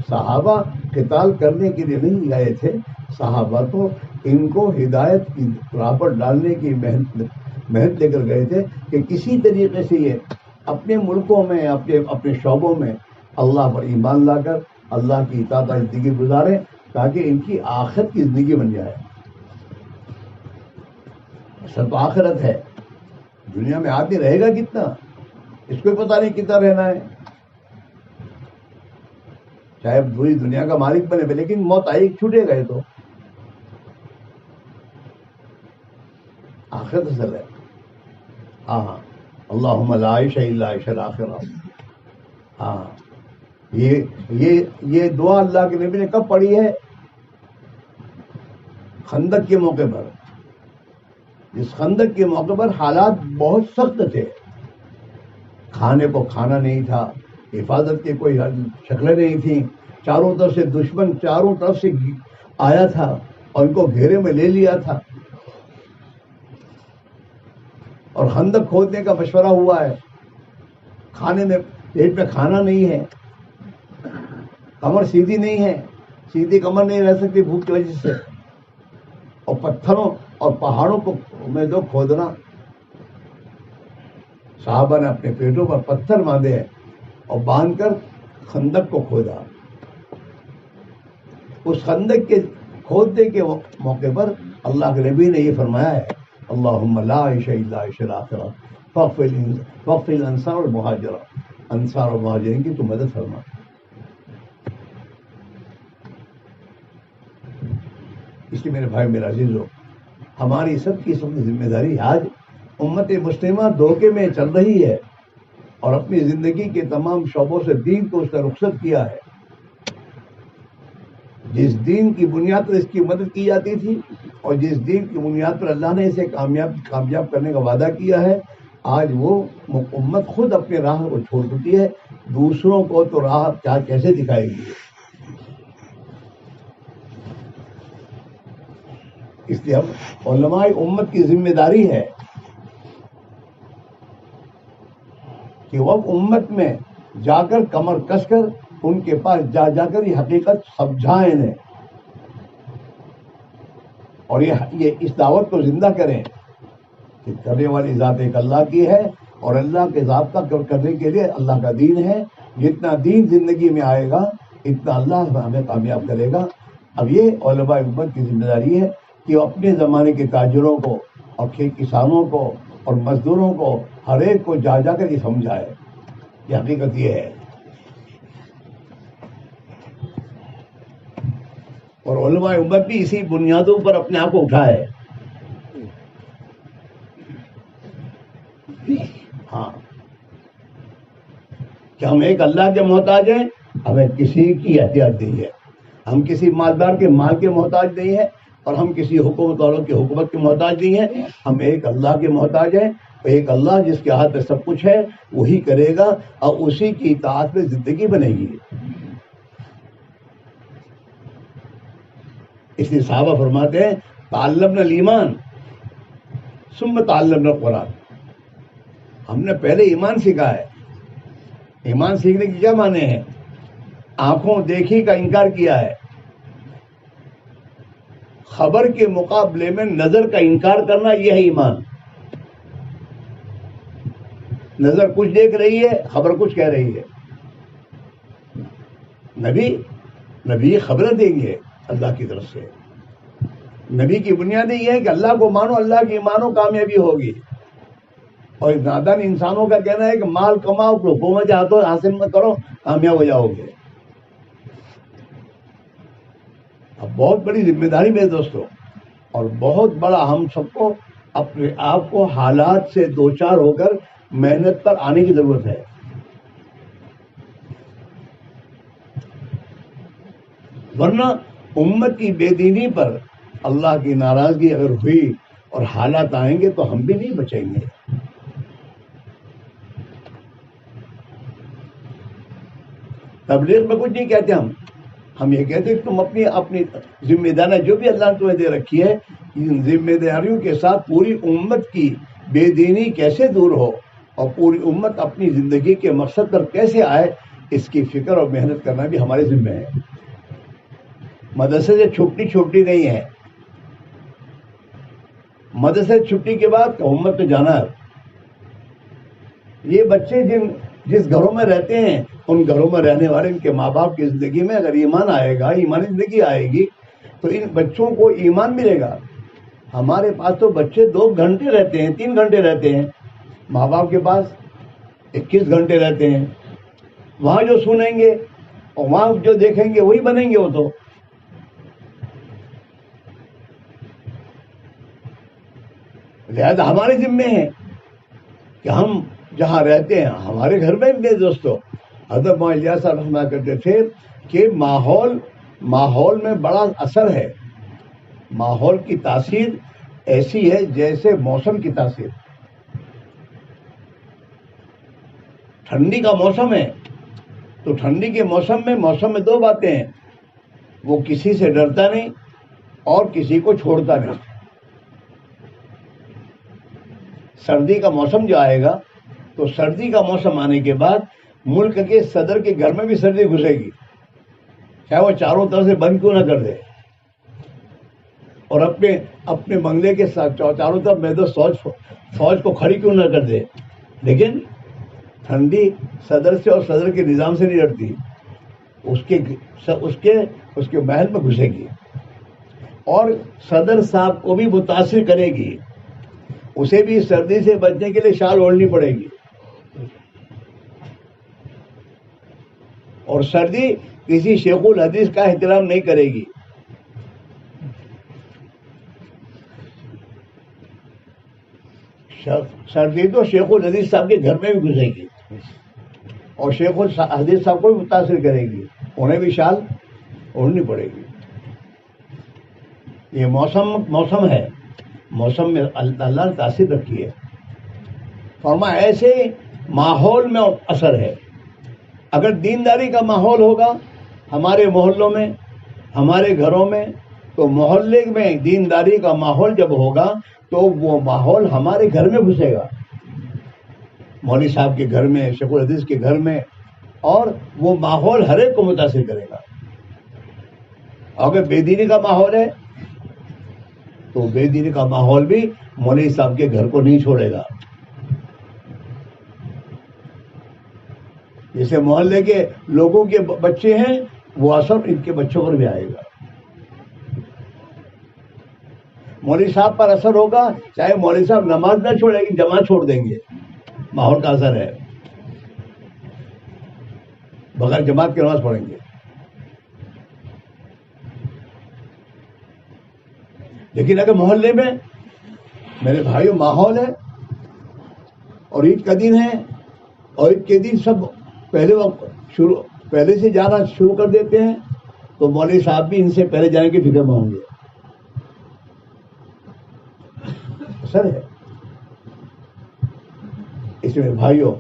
صحابہ قتال کرنے کے لیے نہیں گئے تھے، صحابہ تو ان کو ہدایت کی راہ پر ڈالنے کی محنت لے کر گئے تھے کہ کسی طریقے سے یہ اپنے ملکوں میں، اپنے شعبوں میں اللہ پر ایمان لا کر اللہ کی اطاعت زندگی گزاریں تاکہ ان کی آخرت کی زندگی بن جائے. اصل تو آخرت ہے. دنیا میں آدمی رہے گا کتنا، اس کو پتہ نہیں کتنا رہنا ہے. چاہے پوری دنیا کا مالک بنے، لیکن موت آئی چھوٹے گئے تو آخرت اصل ہے. ہاں، اللہم لا عیش الا عیش الآخرہ. ہاں، یہ دعا اللہ کے نبی نے کب پڑھی ہے؟ خندق کے موقع پر. اس خندق کے موقع پر حالات بہت سخت تھے، کھانے کو کھانا نہیں تھا، حفاظت کی کوئی شکلیں نہیں تھیں، چاروں طرف سے دشمن چاروں طرف سے آیا تھا اور ان کو گھیرے میں لے لیا تھا. اور خندق کھودنے کا مشورہ ہوا ہے، کھانے میں پیٹ میں کھانا نہیں ہے، کمر سیدھی نہیں ہے، سیدھی کمر نہیں رہ سکتی بھوک کی وجہ سے، اور پتھروں اور پہاڑوں کو میں تو کھودنا. صحابہ نے اپنے پیٹوں پر پتھر باندھے ہیں اور باندھ کر خندق کو کھودا. اس خندق کے کھودنے کے موقع پر اللہ کے نبی نے یہ فرمایا ہے، اللہم لا عیش الا عیش الآخرہ فاغفر الانصار والمہاجرہ. انصار اور مہاجرین کی تو مدد فرما. اس لیے میرے بھائی، میرا عزیزو، ہماری سب کی ذمہ داری. آج امت مسلمہ دھوکے میں چل رہی ہے اور اپنی زندگی کے تمام شعبوں سے دین کو اس نے رخصت کیا ہے. جس دین کی بنیاد پر اس کی مدد کی جاتی تھی اور جس دین کی بنیاد پر اللہ نے اسے کامیاب کرنے کا وعدہ کیا ہے، آج وہ امت خود اپنے راہ کو چھوڑ چکی ہے. دوسروں کو تو راہ کیسے دکھائے گی؟ اس لیے ہم علماء امت کی ذمہ داری ہے کہ وہ اس میں جا کر کمر کس کر ان کے پاس جا کر یہ حقیقت سمجھائیں انہیں، اور یہ اس دعوت کو زندہ کریں کہ کرنے والی ذات ایک اللہ کی ہے اور اللہ کے ضابطہ کرنے کے لیے اللہ کا دین ہے. جتنا دین زندگی میں آئے گا اتنا اللہ ہمیں کامیاب کرے گا. اب یہ علماء امت کی ذمہ داری ہے کہ وہ اپنے زمانے کے تاجروں کو اور کسانوں کو اور مزدوروں کو ہر ایک کو جا کر یہ سمجھائے. یہ حقیقت یہ ہے. اور علماء امت بھی اسی بنیادوں پر اپنے آپ کو اٹھائے. ہاں، کہ ہم ایک اللہ کے محتاج ہیں، ہمیں کسی کی احتیاج نہیں ہے. ہم کسی مالدار کے مال کے محتاج نہیں ہیں اور ہم کسی حکومت والوں کی حکومت کے محتاج نہیں ہیں. ہم ایک اللہ کے محتاج ہیں. ایک اللہ جس کے ہاتھ میں سب کچھ ہے وہی کرے گا اور اسی کی اطاعت میں زندگی بنے گی. اس لیے صحابہ فرماتے ہیں تعلمنا الایمان ثم تعلمنا القرآن. ہم نے پہلے ایمان سیکھا ہے. ایمان سیکھنے کی کیا معنی ہے؟ آنکھوں دیکھی کا انکار کیا ہے. خبر کے مقابلے میں نظر کا انکار کرنا، یہ ہے ایمان. نظر کچھ دیکھ رہی ہے، خبر کچھ کہہ رہی ہے. نبی خبریں دیں گے اللہ کی طرف سے. نبی کی بنیاد یہ ہے کہ اللہ کو مانو، اللہ کی مانو، کامیابی ہوگی. اور نادان انسانوں کا کہنا ہے کہ مال کماؤ، حکومت ہاتھوں حاصل میں کرو، کامیاب ہو جاؤ گے. اب بہت بڑی ذمہ داری میرے دوستوں، اور بہت بڑا ہم سب کو اپنے آپ کو حالات سے دوچار ہو کر محنت پر آنے کی ضرورت ہے. ورنہ امت کی بے دینی پر اللہ کی ناراضگی اگر ہوئی اور حالات آئیں گے تو ہم بھی نہیں بچیں گے. تبلیغ میں کچھ نہیں کہتے ہم یہ کہتے ہیں کہ تم اپنی ذمہ داری جو بھی اللہ نے تمہیں دے رکھی ہے ان ذمہ داریوں کے ساتھ پوری امت کی بے دینی کیسے دور ہو اور پوری امت اپنی زندگی کے مقصد پر کیسے آئے اس کی فکر اور محنت کرنا بھی ہمارے ذمہ ہے. مدرسے سے چھٹی نہیں ہے. مدرسے چھٹی کے بعد امت پہ جانا ہے. یہ بچے جس گھروں میں رہتے ہیں ان گھروں میں رہنے والے ان کے ماں باپ کی زندگی میں اگر ایمان آئے گا, ایمانی زندگی آئے گی تو ان بچوں کو ایمان ملے گا. ہمارے پاس تو بچے 2 گھنٹے رہتے ہیں, 3 گھنٹے رہتے ہیں, ماں باپ کے پاس 21 گھنٹے رہتے ہیں. وہاں جو سنیں گے اور وہاں جو دیکھیں گے وہی بنیں گے. وہ تو لہذا ہمارے ذمے ہے کہ ہم جہاں رہتے ہیں ہمارے گھر میں میرے دوستوں حضرت مولانا الیاس صاحب رحمہ کرتے تھے کہ ماحول میں بڑا اثر ہے. ماحول کی تاثیر ایسی ہے جیسے موسم کی تاثیر. ٹھنڈی کا موسم ہے تو ٹھنڈی کے موسم میں 2 باتیں ہیں, وہ کسی سے ڈرتا نہیں اور کسی کو چھوڑتا نہیں. سردی کا موسم جو آئے گا تو سردی کا موسم آنے کے بعد ملک کے صدر کے گھر میں بھی سردی گھسے گی, چاہے وہ چاروں طرف سے بند کیوں نہ کر دے اور اپنے بنگلے کے ساتھ چاروں طرف محدود فوج کو کھڑی کیوں نہ کر دے, لیکن ٹھنڈی صدر سے اور صدر کے نظام سے نہیں ڈرتی. اس کے محل میں گھسے گی اور صدر صاحب کو بھی متاثر کرے گی. اسے بھی سردی سے بچنے کے لیے شال اوڑھنی پڑے گی. اور سردی کسی شیخ الحدیث کا احترام نہیں کرے گی. سردی تو شیخ الحدیث صاحب کے گھر میں بھی گھسے گی اور شیخ الحدیث صاحب کو بھی متاثر کرے گی, انہیں بھی شال اوڑھنی پڑے گی. یہ موسم ہے, موسم میں اللہ نے تاثیر رکھی ہے. فرمایا ایسے ماحول میں اثر ہے. اگر دینداری کا ماحول ہوگا ہمارے محلوں میں, ہمارے گھروں میں, تو محلے میں دینداری کا ماحول جب ہوگا تو وہ ماحول ہمارے گھر میں گھسے گا, مولوی صاحب کے گھر میں, شیخ الحدیث کے گھر میں, اور وہ ماحول ہر ایک کو متاثر کرے گا. اگر بے دینی کا ماحول ہے تو بے دینی کا ماحول بھی مولوی صاحب کے گھر کو نہیں چھوڑے گا. جیسے محلے کے لوگوں کے بچے ہیں وہ اثر ان کے بچوں پر بھی آئے گا. مولوی صاحب پر اثر ہوگا, چاہے مولوی صاحب نماز نہ چھوڑیں گے, جماعت چھوڑ دیں گے, ماحول کا اثر ہے, بغیر جماعت کی نماز پڑھیں گے. لیکن اگر محلے میں میرے بھائیوں ماحول ہے اور عید کا دن ہے اور عید کے دن سب پہلے سے جانا شروع کر دیتے ہیں تو مولوی صاحب بھی ان سے پہلے جانے کی فکر میں ہوں گے. اثر ہے. اس میں بھائیوں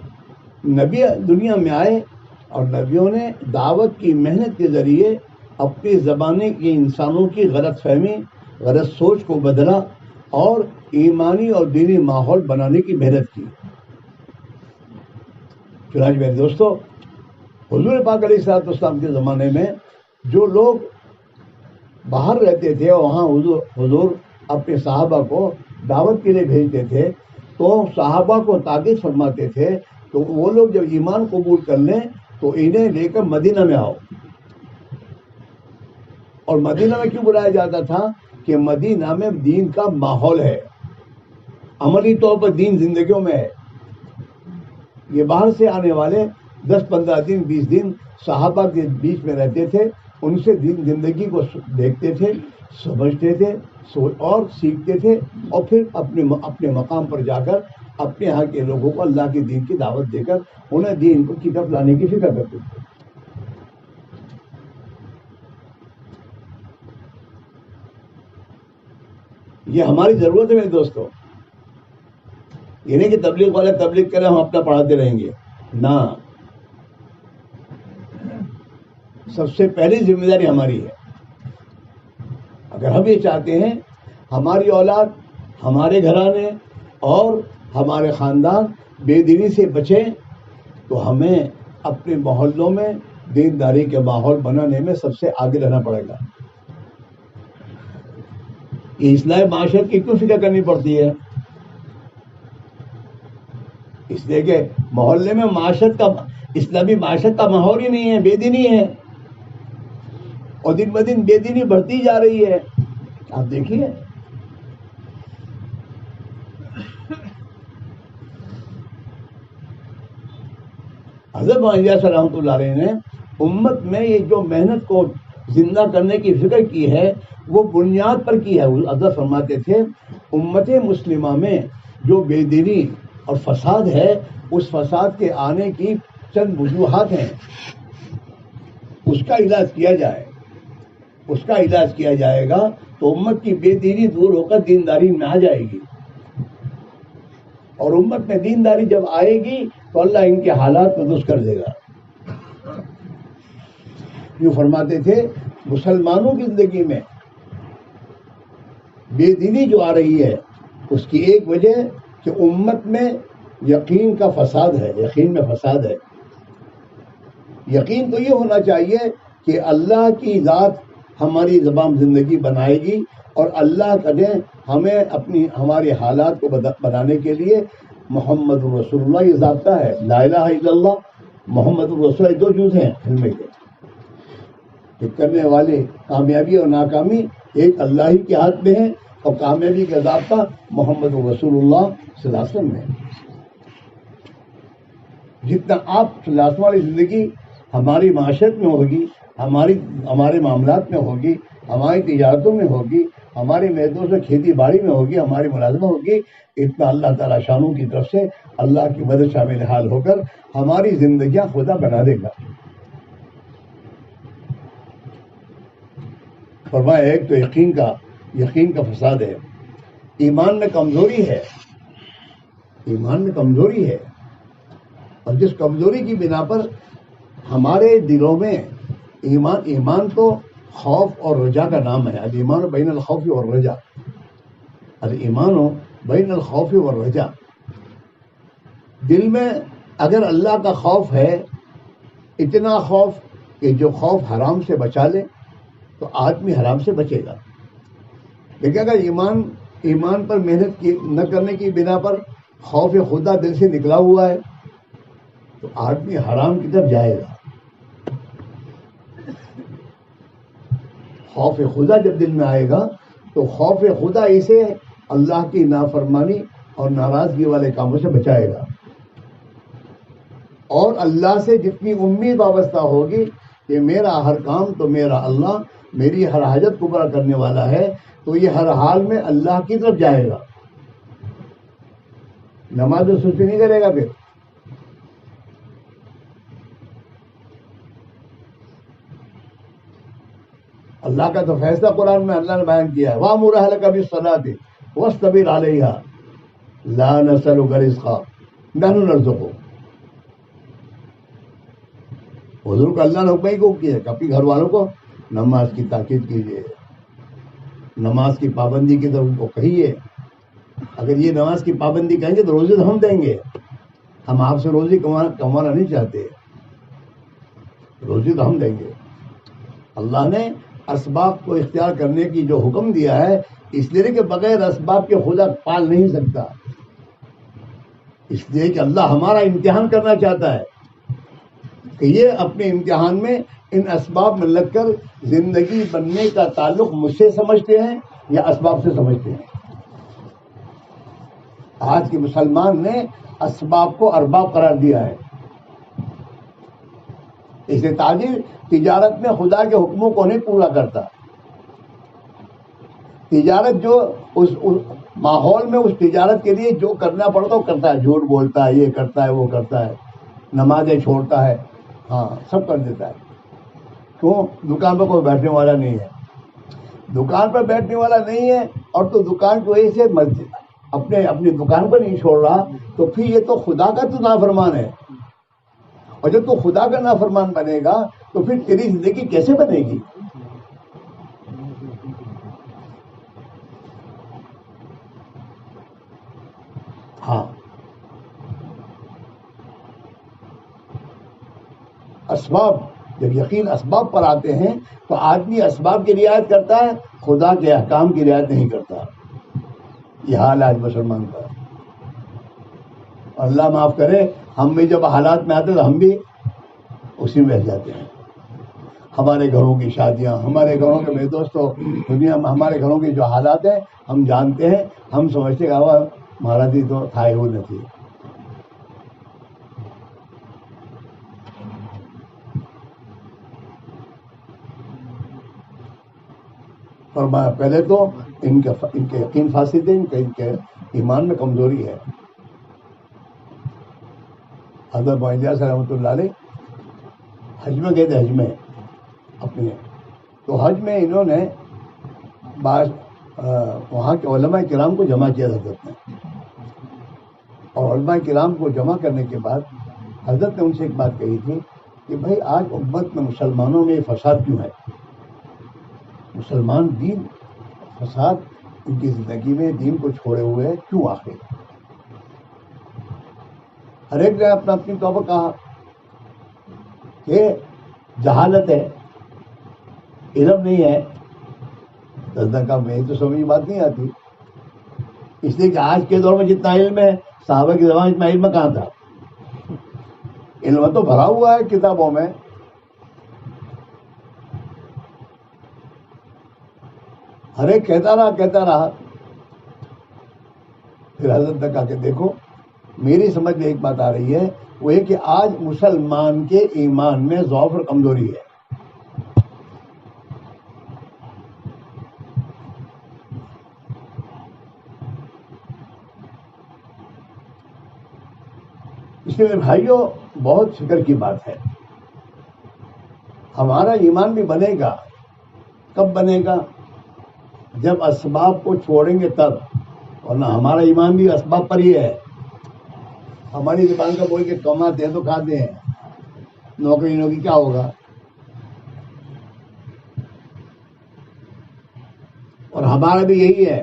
نبی دنیا میں آئے اور نبیوں نے دعوت کی محنت کے ذریعے اپنی زبانے کے انسانوں کی غلط فہمی, غلط سوچ کو بدلا اور ایمانی اور دینی ماحول بنانے کی محنت کی. چنانچہ میرے دوستو حضور پاک علیہ الصلوۃ والسلام کے زمانے میں جو لوگ باہر رہتے تھے اور وہاں حضور اپنے صحابہ کو دعوت کے لیے بھیجتے تھے تو صحابہ کو تاکید فرماتے تھے تو وہ لوگ جب ایمان قبول کر لیں تو انہیں لے کر مدینہ میں آؤ. اور مدینہ میں کیوں بلایا جاتا تھا کہ مدینہ میں دین کا ماحول ہے, عملی طور پر دین زندگیوں میں ہے. یہ باہر سے آنے والے 10-15 دن 20 دن صحابہ کے بیچ میں رہتے تھے, ان سے دین زندگی کو دیکھتے تھے, سمجھتے تھے اور سیکھتے تھے اور پھر اپنے مقام پر جا کر اپنے یہاں کے لوگوں کو اللہ کے دین کی دعوت دے کر انہیں دین کو کی طرف لانے کی فکر کرتے تھے. یہ ہماری ضرورت ہے میرے دوستوں. یہ نہیں کہ تبلیغ والے تبلیغ کریں ہم اپنا پڑھاتے رہیں گے، نہ. سب سے پہلی ذمہ داری ہماری ہے. اگر ہم یہ چاہتے ہیں ہماری اولاد، ہمارے گھرانے اور ہمارے خاندان بے دینی سے بچیں، تو ہمیں اپنے محلوں میں دینداری کے ماحول بنانے میں سب سے آگے رہنا پڑے گا. یہ اصلاح معاشرت کی کیوں فکر کرنی پڑتی ہے؟ اس لیے کہ محلے میں معاشرت کا، اسلامی معاشرت کا ماحول ہی نہیں ہے، بے دینی ہے، اور دن بہ دن بے دینی بڑھتی جا رہی ہے. آپ دیکھیے حضرت مولانا صاحب رحمۃ اللہ علیہ نے امت میں یہ جو محنت کو زندہ کرنے کی فکر کی ہے وہ بنیاد پر کی ہے. حضرت فرماتے تھے امت مسلمہ میں جو بے دینی اور فساد ہے، اس فساد کے آنے کی چند وجوہات ہیں، اس کا علاج کیا جائے، اس کا علاج کیا جائے گا تو امت کی بے دینی دور ہو کر دینداری میں آ جائے گی. اور امت میں دینداری جب آئے گی تو اللہ ان کے حالات کو درست کر دے گا. یوں فرماتے تھے مسلمانوں کی زندگی میں بے دینی جو آ رہی ہے اس کی ایک وجہ کہ امت میں یقین کا فساد ہے، یقین میں فساد ہے. یقین تو یہ ہونا چاہیے کہ اللہ کی ذات ہماری زبان زندگی بنائے گی، اور اللہ کرے ہمیں ہمارے حالات کو بنانے کے لیے محمد رسول اللہ یہ ضابطہ ہے. لا الہ الا اللہ محمد رسول اللہ، دو جز ہیں علم کے کہ کرنے والے کامیابی اور ناکامی ایک اللہ ہی کے ہاتھ میں ہے، اور کامیابی کا ضابطہ محمد رسول اللہ صلی اللہ علیہ وسلم ہے. جتنا آپ صلی اللہ علیہ وسلم والی زندگی ہماری معاشرت میں ہوگی، ہمارے معاملات میں ہوگی، ہماری تجارتوں میں ہوگی، ہماری محنتوں سے کھیتی باڑی میں ہوگی، ہماری ملازمت ہوگی، اتنا اللہ تعالیٰ شانوں کی طرف سے اللہ کی مدد شامل حال ہو کر ہماری زندگیاں خدا بنا دے گا. فرمایا ایک تو یقین کا فساد ہے، ایمان میں کمزوری ہے، ایمان میں کمزوری ہے. اور جس کمزوری کی بنا پر ہمارے دلوں میں ایمان تو خوف اور رجا کا نام ہے. الایمان بین الخوف والرجا، الایمان بین الخوف والرجا. دل میں اگر اللہ کا خوف ہے، اتنا خوف کہ جو خوف حرام سے بچا لے تو آدمی حرام سے بچے گا. لیکن اگر ایمان پر محنت نہ کرنے کی بنا پر خوف خدا دل سے نکلا ہوا ہے تو آدمی حرام کی طرف جائے گا. خوف خدا جب دل میں آئے گا تو خوف خدا اسے اللہ کی نافرمانی اور ناراضگی والے کاموں سے بچائے گا. اور اللہ سے جتنی امید وابستہ ہوگی کہ میرا ہر کام تو میرا اللہ میری ہر حاجت کو پورا کرنے والا ہے، تو یہ ہر حال میں اللہ کی طرف جائے گا. نماز میں سستی نہیں کرے گا. پھر اللہ کا تو فیصلہ قرآن میں اللہ نے بیان کیا ہے، وَأْمُرْ أَهْلَكَ بِالصَّلَاةِ وَاصْطَبِرْ عَلَيْهَا لَا نَسْأَلُكَ رِزْقًا نَحْنُ نَرْزُقُكَ. حضور کو اللہ نے حکم ہی کو کیا کہ اپنے گھر والوں کو نماز کی تاکید کیجیے، نماز کی پابندی کی طرف ان کو کہیے. اگر یہ نماز کی پابندی کہیں گے تو روزی تو ہم دیں گے. ہم آپ سے روزی کمانا نہیں چاہتے، روزی تو ہم دیں گے. اللہ نے اسباب کو اختیار کرنے کی جو حکم دیا ہے اس لیے کہ بغیر اسباب کے خدا پال نہیں سکتا. اس لیے کہ اللہ ہمارا امتحان کرنا چاہتا ہے کہ یہ اپنے امتحان میں ان اسباب میں لگ کر زندگی بننے کا تعلق مجھ سے سمجھتے ہیں یا اسباب سے سمجھتے ہیں. آج کے مسلمان نے اسباب کو ارباب قرار دیا ہے. اسے تاجر تجارت میں خدا کے حکموں کو نہیں پورا کرتا. تجارت جو اس ماحول میں اس تجارت کے لیے جو کرنا پڑتا ہے وہ کرتا ہے، جھوٹ بولتا ہے، یہ کرتا ہے، وہ کرتا ہے، نمازیں چھوڑتا ہے، ہاں سب کر دیتا ہے. کیوں؟ دکان پہ کوئی بیٹھنے والا نہیں ہے. دکان پر بیٹھنے والا نہیں ہے اور تو دکان کی وجہ سے اپنی دکان پر نہیں چھوڑ رہا، تو پھر یہ تو خدا کا تو نافرمان ہے. اور جب تو خدا کا نافرمان بنے گا تو پھر تیری زندگی کیسے بنے گی؟ ہاں، اسباب جب یقین اسباب پر آتے ہیں تو آدمی اسباب کی رعایت کرتا ہے، خدا کے احکام کی رعایت نہیں کرتا. یہ حال آج مسلمان کا. اللہ معاف کرے، ہم بھی جب حالات میں آتے تو ہم بھی اسی میں رہ جاتے ہیں. ہمارے گھروں کی شادیاں، ہمارے گھروں کے میرے دوستوں، دنیا میں ہمارے گھروں کے جو حالات ہیں ہم جانتے ہیں. ہم سمجھتے کہ مہاراج جی تو تھا وہ نہیں. فرمایا پہلے تو ان کے یقین فاسد ہے، ان کے ایمان میں کمزوری ہے. حضرت معاذ رحمۃ اللہ علیہ حج میں گئے تھے. حج میں اپنے تو حج میں انہوں نے بعض وہاں کے علماء کرام کو جمع کیا حضرت نے، اور علماء کرام کو جمع کرنے کے بعد حضرت نے ان سے ایک بات کہی تھی کہ بھائی آج امت میں مسلمانوں میں فساد کیوں ہے؟ مسلمان دین فساد ان کی زندگی میں دین کو چھوڑے ہوئے کیوں آخر؟ ہر ایک نے اپنا اپنی توبہ کہا کہ جہالت ہے، علم نہیں ہے. کہا میں تو سمجھ بات نہیں آتی، اس لیے کہ آج کے دور میں جتنا علم ہے صحابہ کے زمانے میں علم کہاں تھا؟ علم تو بھرا ہوا ہے کتابوں میں. ہر ایک کہتا رہا. پھر حضرت نے کہا کہ دیکھو میری سمجھ میں ایک بات آ رہی ہے، وہ یہ کہ آج مسلمان کے ایمان میں ضعف اور کمزوری ہے. اس لیے بھائیوں بہت فکر کی بات ہے. ہمارا ایمان بھی بنے گا. کب بنے گا؟ جب اسباب کو چھوڑیں گے تب. ورنہ ہمارا ایمان بھی اسباب پر ہی ہے. ہماری زبان کا بول کے کماتے ہیں تو کھاتے ہیں، نوکری کیا ہوگا؟ اور ہمارا بھی یہی ہے.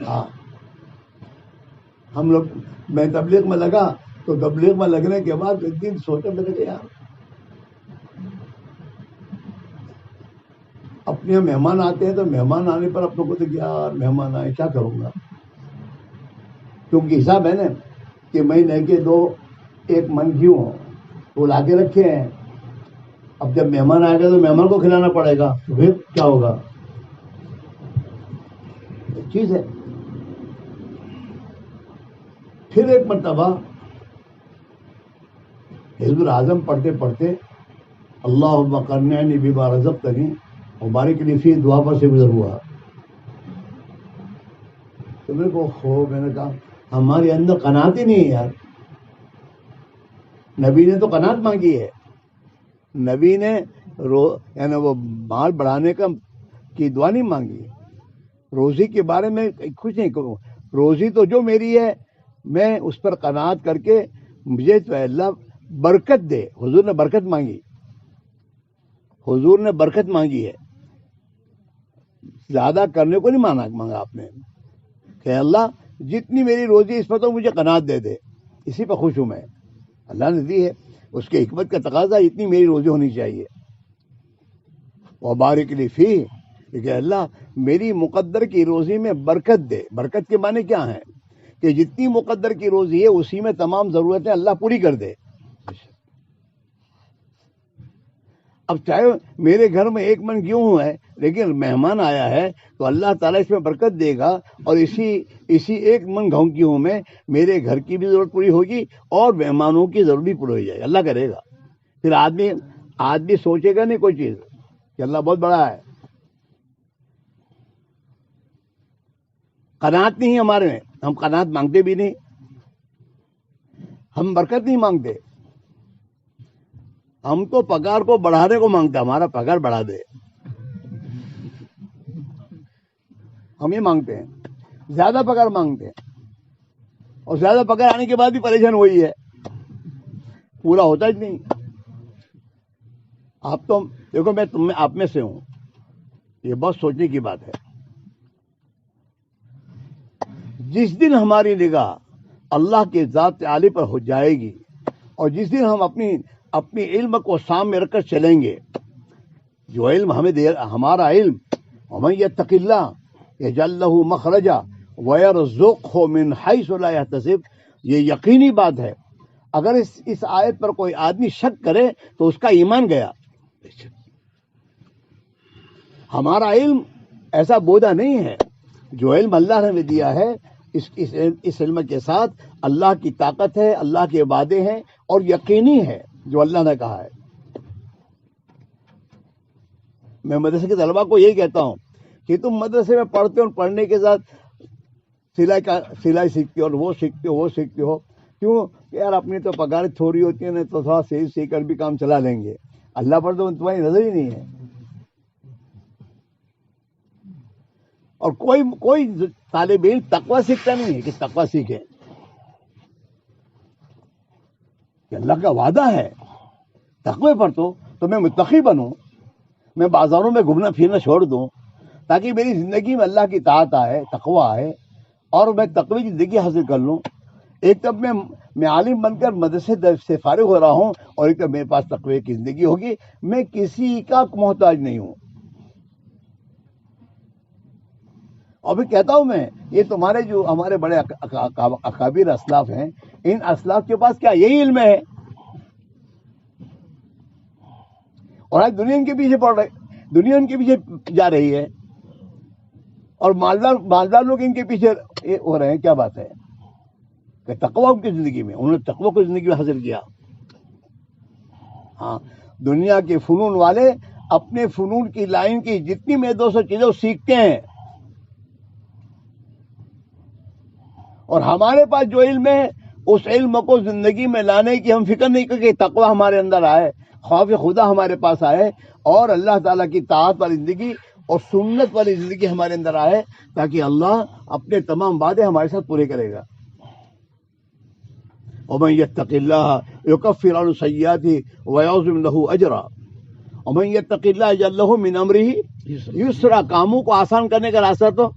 ہاں، ہم لوگ میں تبلیغ میں لگا تو تبلیغ میں لگنے کے بعد ایک دن سوچا میں نے کہ یار اپنے مہمان آتے ہیں تو مہمان آنے پر اپنے کو تو یار مہمان آئے کیا کروں گا، کیونکہ حساب ہے نا کہ مہینے کے 1 من کیوں وہ لا کے رکھے ہیں. اب جب مہمان آئے گا تو مہمان کو کھلانا پڑے گا، تو پھر کیا ہوگا؟ ایک چیز ہے. پھر ایک مرتبہ حزب الاعظم پڑھتے پڑھتے اللہم قنعنی بما رزقتنی مبارک لی فی دعا پر سے گزر ہوا. تو میرے کو میں نے کہا ہمارے اندر قناعت ہی نہیں ہے یار. نبی نے تو قناعت مانگی ہے. نبی نے یعنی وہ مال بڑھانے کی دعا نہیں مانگی. روزی کے بارے میں کچھ نہیں کروں، روزی تو جو میری ہے میں اس پر قناعت کر کے مجھے تو اللہ برکت دے. حضور نے برکت مانگی. حضور نے برکت مانگی ہے، زیادہ کرنے کو نہیں مانگا آپ نے کہ اللہ جتنی میری روزی اس پر تو مجھے قناعت دے دے، اسی پہ خوش ہوں میں. اللہ نے دی ہے، اس کے حکمت کا تقاضا اتنی میری روزی ہونی چاہیے. وبارک لی فی، کہ اللہ میری مقدر کی روزی میں برکت دے. برکت کے معنی کیا ہیں؟ کہ جتنی مقدر کی روزی ہے اسی میں تمام ضرورتیں اللہ پوری کر دے. اب چاہے میرے گھر میں 1 من گیہوں ہے لیکن مہمان آیا ہے تو اللہ تعالیٰ اس میں برکت دے گا، اور اسی 1 من گیہوں میں میرے گھر کی بھی ضرورت پوری ہوگی اور مہمانوں کی ضرورت بھی پوری ہو جائے گی. اللہ کرے گا. پھر آدمی سوچے گا نہیں کوئی چیز کہ اللہ بہت بڑا ہے. قناعت نہیں ہمارے میں، ہم قناعت مانگتے بھی نہیں، ہم برکت نہیں مانگتے. ہم تو پگار کو بڑھانے کو مانگتے، ہمارا پگار بڑھا دے. ہم یہ مانگتے ہیں, زیادہ پگار مانگتے ہیں, اور زیادہ پگار آنے کے بعد بھی پریشان وہی ہے, پورا ہوتا ہی نہیں. آپ تو دیکھو, میں آپ میں سے ہوں, یہ بہت سوچنے کی بات ہے. جس دن ہماری نگاہ اللہ کے ذات عالی پر ہو جائے گی, اور جس دن ہم اپنی علم کو سامنے رکھ کر چلیں گے, جو علم ہمیں ہمارا علم, ومن یتق اللہ یجعل لہ مخرجا ویرزقہ من حیث لا یحتسب, یہ یقینی بات ہے. اگر اس آیت پر کوئی آدمی شک کرے تو اس کا ایمان گیا. ہمارا علم ایسا بوجھا نہیں ہے. جو علم اللہ نے ہمیں دیا ہے, اس علم کے ساتھ اللہ کی طاقت ہے, اللہ کے وعدے ہیں, اور یقینی ہے جو اللہ نے کہا ہے. میں مدرسے کے طلبا کو یہی کہتا ہوں کہ تم مدرسے میں پڑھتے ہو, پڑھنے کے ساتھ سلائی سیکھتے ہو, اور وہ سیکھتے ہو. کیوں کہ یار اپنی تو پگار تھوڑی ہوتی ہے نا, تو تھوڑا سیکھ کر بھی کام چلا لیں گے. اللہ پر تو تمہاری نظر ہی نہیں ہے. اور کوئی طالب علم تقویٰ سیکھتا نہیں ہے کہ تقویٰ سیکھے, کہ اللہ کا وعدہ ہے تقوی پر تو میں متقی بنوں, میں بازاروں میں گھومنا پھرنا چھوڑ دوں, تاکہ میری زندگی میں اللہ کی اطاعت آئے, تقویٰ آئے, اور میں تقوی کی زندگی حاصل کر لوں. ایک تب میں عالم بن کر مدرسے سے فارغ ہو رہا ہوں, اور ایک تب میرے پاس تقوی کی زندگی ہوگی. میں کسی کا محتاج نہیں ہوں. اور بھی کہتا ہوں میں, یہ تمہارے جو ہمارے بڑے اکابر اسلاف ہیں, ان اسلاف کے پاس کیا یہی علم ہے, اور آج دنیا ان کے پیچھے پڑ رہے, دنیا ان کے پیچھے جا رہی ہے, اور مالدار لوگ ان کے پیچھے ہو رہے ہیں. کیا بات ہے کہ تقویٰ ان کی زندگی میں, انہوں نے تقویٰ کو زندگی میں حاصل کیا. ہاں, دنیا کے فنون والے اپنے فنون کی لائن کی جتنی میں 200 چیزیں سیکھتے ہیں, اور ہمارے پاس جو علم ہے اس علم کو زندگی میں لانے کی ہم فکر نہیں کرتے. تقویٰ ہمارے اندر آئے, خوف خدا ہمارے پاس آئے, اور اللہ تعالیٰ کی طاعت والی زندگی اور سنت والی زندگی ہمارے اندر آئے, تاکہ اللہ اپنے تمام وعدے ہمارے ساتھ پورے کرے گا. ومن یتق اللہ یکفر عنہ سیئاتہ ویعظم لہ اجرا, ومن یتق اللہ یجعل لہ من امرہ یسرا. کاموں کو آسان کرنے کا راستہ تو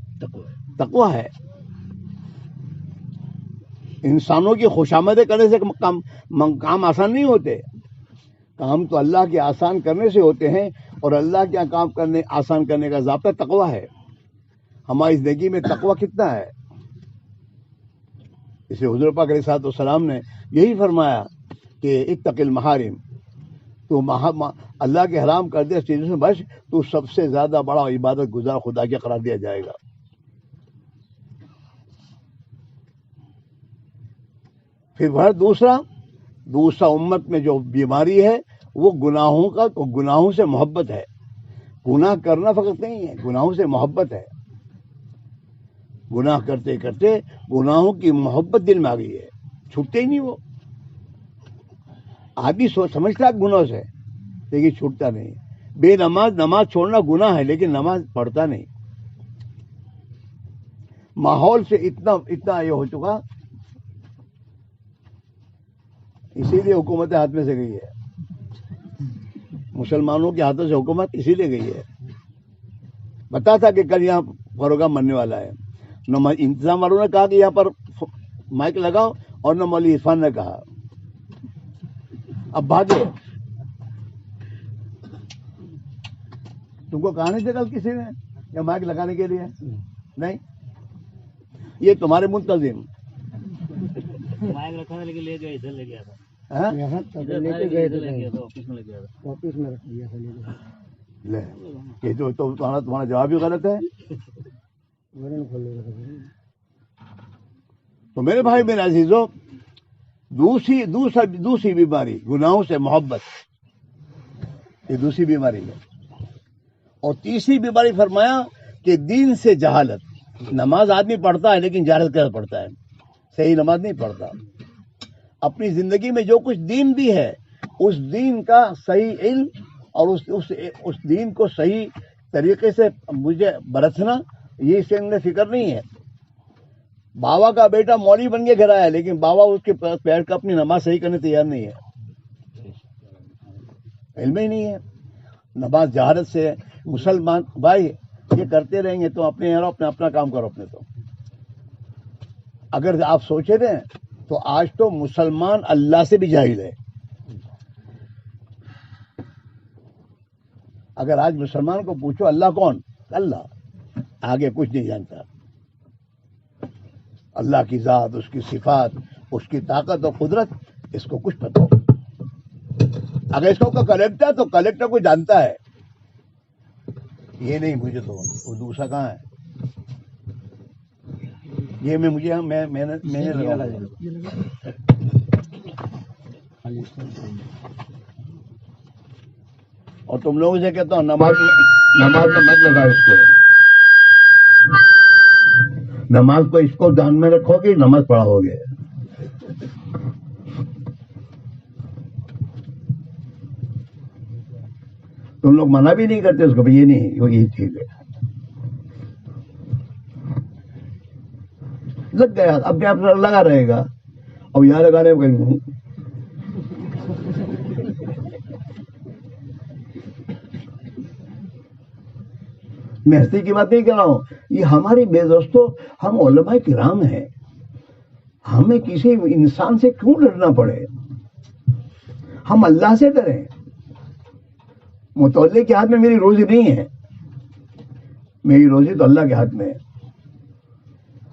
تقویٰ ہے. انسانوں کی خوشامدیں کرنے سے کام آسان نہیں ہوتے. کام تو اللہ کے آسان کرنے سے ہوتے ہیں, اور اللہ کے کام آسان کرنے کا ضابطہ تقویٰ ہے. ہماری زندگی میں تقویٰ کتنا ہے؟ اسے حضور پاک علیہ الصلوۃ والسلام نے یہی فرمایا کہ اتق المحارم, تو اللہ کے حرام کردہ چیزوں سے بچ, تو سب سے زیادہ بڑا عبادت گزار خدا کے قرار دیا جائے گا. پھر وہ دوسرا امت میں جو بیماری ہے وہ گناہوں سے محبت ہے. گناہ کرنا فقط نہیں ہے, گناہوں سے محبت ہے. گناہ کرتے کرتے گناہوں کی محبت دل میں آ گئی ہے, چھوٹتے ہی نہیں. وہ آدمی سمجھتا ہے گناہ سے, لیکن چھوٹتا نہیں. بے نماز چھوڑنا گناہ ہے, لیکن نماز پڑھتا نہیں. ماحول سے اتنا یہ ہو چکا, اسی لیے حکومت ہاتھ میں سے گئی ہے. مسلمانوں کے ہاتھوں سے حکومت اسی لیے گئی ہے. بتا تھا کہ کل یہاں پروگرام بننے والا ہے, نہ انتظام والوں نے کہا کہ یہاں پر مائک لگاؤ, اور نہ مولوی عرفان نے کہا. اب بھاگے. تم کو کہا نہیں تھا کل کسی نے یا مائک لگانے کے لیے؟ نہیں, یہ تمہارے منتظم مائک رکھا تھا لیکن لے گئے, ادھر لے گیا تھا. تمہارا جواب بھی غلط ہے. تو میرے بھائی میرے عزیزو, دوسری بیماری گناہوں سے محبت, یہ دوسری بیماری ہے. اور تیسری بیماری فرمایا کہ دین سے جہالت. نماز آدمی پڑھتا ہے لیکن جہالت کے ساتھ پڑھتا ہے, صحیح نماز نہیں پڑھتا. اپنی زندگی میں جو کچھ دین بھی ہے اس دین کا صحیح علم اور اس دین کو صحیح طریقے سے مجھے برتنا یہ اس سے انہیں فکر نہیں ہے. بابا کا بیٹا مولوی بن کے گھر آیا لیکن بابا اس کے پیر کا اپنی نماز صحیح کرنے تیار نہیں ہے. علم ہی نہیں ہے. نماز جہارت سے مسلمان بھائی یہ کرتے رہیں گے تو اپنے یہاں اپنا کام کرو اپنے. تو اگر آپ سوچے رہے تو آج تو مسلمان اللہ سے بھی جاہل ہے. اگر آج مسلمان کو پوچھو اللہ کون؟ اللہ، آگے کچھ نہیں جانتا. اللہ کی ذات، اس کی صفات، اس کی طاقت اور قدرت اس کو کچھ پتہ ہو. اگر اس کو کلیکٹر تو کلیکٹر کو جانتا ہے. یہ نہیں مجھے تو وہ دوسرا کہاں ہے. یہ میں نے لگا. اور تم لوگوں سے کہتا ہوں نماز میں مت لگا اس کو. نماز کو اس کو دھیان میں رکھو گے نماز پڑھاؤ گے. تم لوگ منع بھی نہیں کرتے اس کو، یہ نہیں وہ یہی چیز ہے. لگ گیا اپنے آپ لگا رہے گا. اور یہاں لگانے میں میں ہستی کی بات نہیں کر رہا ہوں. یہ ہماری بے دوستوں، ہم علماء کرام ہیں. ہمیں کسی انسان سے کیوں ڈرنا پڑے؟ ہم اللہ سے ڈریں. متولے کے ہاتھ میں میری روزی نہیں ہے، میری روزی تو اللہ کے ہاتھ میں ہے.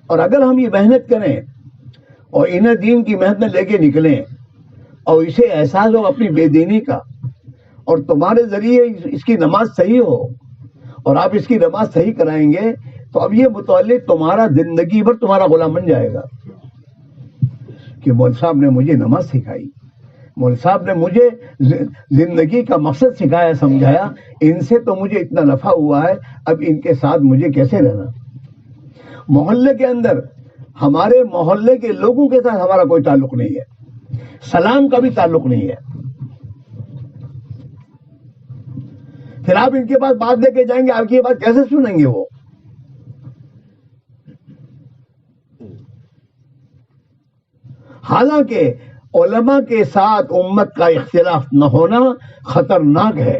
اور اگر ہم یہ محنت کریں اور انہیں دین کی محنت میں لے کے نکلیں اور اسے احساس ہو اپنی بے دینی کا، اور تمہارے ذریعے اس کی نماز صحیح ہو اور آپ اس کی نماز صحیح کرائیں گے تو اب یہ متولے تمہارا زندگی بھر تمہارا غلام بن جائے گا کہ مول صاحب نے مجھے نماز سکھائی، مول صاحب نے مجھے زندگی کا مقصد سکھایا، سمجھایا. ان سے تو مجھے اتنا نفع ہوا ہے، اب ان کے ساتھ مجھے کیسے رہنا. محلے کے اندر ہمارے محلے کے لوگوں کے ساتھ ہمارا کوئی تعلق نہیں ہے، سلام کا بھی تعلق نہیں ہے. پھر آپ ان کے پاس بات لے کے جائیں گے، آپ کی یہ بات کیسے سنیں گے وہ؟ حالانکہ علماء کے ساتھ امت کا اختلاف نہ ہونا خطرناک ہے.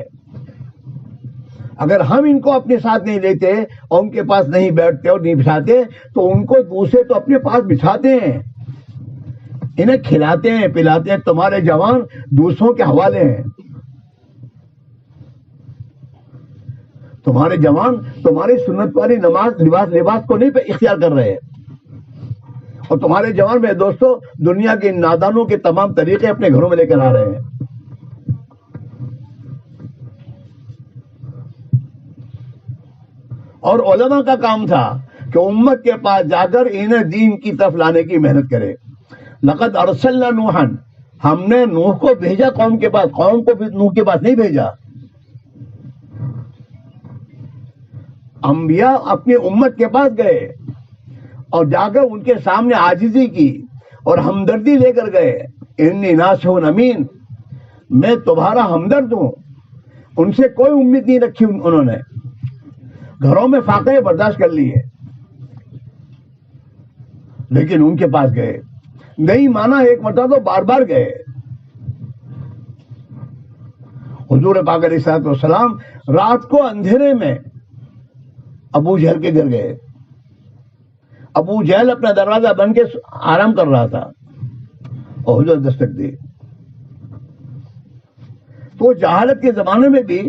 اگر ہم ان کو اپنے ساتھ نہیں لیتے اور ان کے پاس نہیں بیٹھتے اور نہیں بٹھاتے تو ان کو دوسرے تو اپنے پاس بٹھاتے ہیں، انہیں کھلاتے ہیں پلاتے ہیں. تمہارے جوان دوسروں کے حوالے ہیں. تمہارے جوان تمہاری سنت والی نماز لباس کو نہیں اختیار کر رہے ہیں. اور تمہارے جوان میرے دوستوں دنیا کے نادانوں کے تمام طریقے اپنے گھروں میں لے کر آ رہے ہیں. اور علماء کا کام تھا کہ امت کے پاس جا کر انہیں دین کی طرف لانے کی محنت کرے. لقد ارسلنا نوحا، ہم نے نوح کو بھیجا قوم کے پاس، قوم کو بھی نوح کے پاس نہیں بھیجا. انبیاء اپنی امت کے پاس گئے اور جا کر ان کے سامنے عاجزی کی اور ہمدردی لے کر گئے. انی ناصح امین، میں تمہارا ہمدرد ہوں. ان سے کوئی امید نہیں رکھی انہوں نے، گھروں میں فاقے برداشت کر لیے، لیکن ان کے پاس گئے. نہیں مانا ایک مرتبہ تو بار بار گئے. حضور پاک علیہ الصلوۃ والسلام رات کو اندھیرے میں ابو جہل کے گھر گئے. ابو جہل اپنا دروازہ بن کے آرام کر رہا تھا اور حضور دستک دی. تو جہالت کے زمانے میں بھی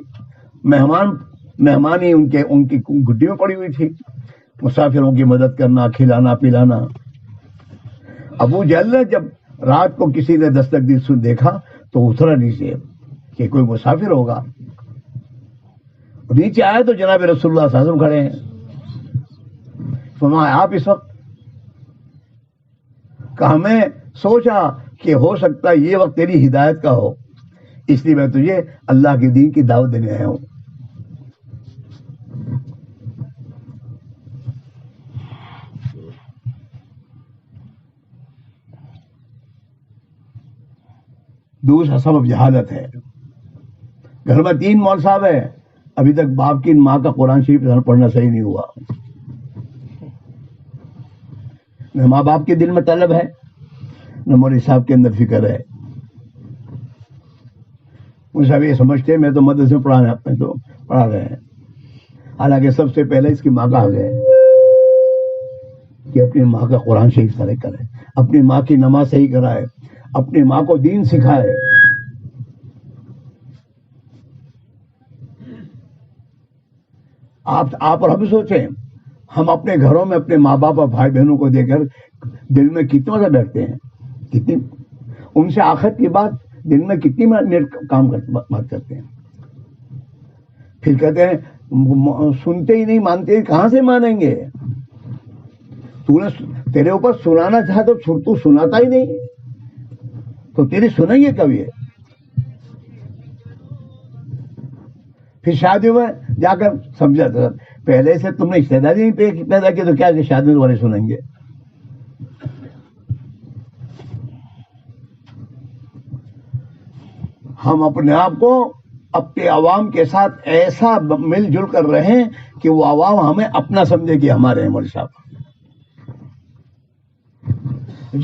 مہمانی ان کی گھٹی میں پڑی ہوئی تھی، مسافروں کی مدد کرنا، کھلانا پلانا. ابو جہل نے جب رات کو کسی نے دستک دی دیکھا تو اترا نیچے کہ کوئی مسافر ہوگا. نیچے آئے تو جناب رسول اللہ صلی اللہ علیہ وسلم کھڑے ہیں. فرمایا آپ اس وقت؟ کہا میں سوچا کہ ہو سکتا ہے یہ وقت تیری ہدایت کا ہو، اس لیے میں تجھے اللہ کے دین کی دعوت دینے آیا ہوں. دوسرا سبب جہالت ہے. گھر میں 3 مول صاحب ہیں، ابھی تک باپ کی ماں کا قرآن شریف پڑھنا صحیح نہیں ہوا. نہ ماں باپ کے دل میں طلب ہے، نہ مولوی صاحب کے اندر فکر ہے. مجھے صاحب یہ سمجھتے ہیں میں تو مدرسے میں پڑھا رہے ہیں، حالانکہ سب سے پہلے اس کی ماں کا حق ہے کہ اپنی ماں کا قرآن شریف کرے، اپنی ماں کی نماز صحیح کرائے، اپنی ماں کو دین سکھائے. آپ اور ہم سوچیں، ہم اپنے گھروں میں اپنے ماں باپ اور بھائی بہنوں کو دے کر دل میں کتنا سا بیٹھتے ہیں، کتنی ان سے آخرت کی بات دن میں کتنی منٹ بات کرتے ہیں. پھر کہتے ہیں سنتے ہی نہیں، مانتے ہی کہاں سے مانیں گے؟ تیرے اوپر سنانا چاہا تو سناتا ہی نہیں، تو تیری سنیں گے کبھی ہے؟ پھر شادی میں جا کر سمجھا تھا پہلے سے تم نے استعداد نہیں پیدا کی تو کیا کہ شادی والے سنیں گے؟ ہم اپنے آپ کو اپنے عوام کے ساتھ ایسا مل جل کر رہے ہیں کہ وہ عوام ہمیں اپنا سمجھے کہ ہمارے ہیں مولوی صاحب.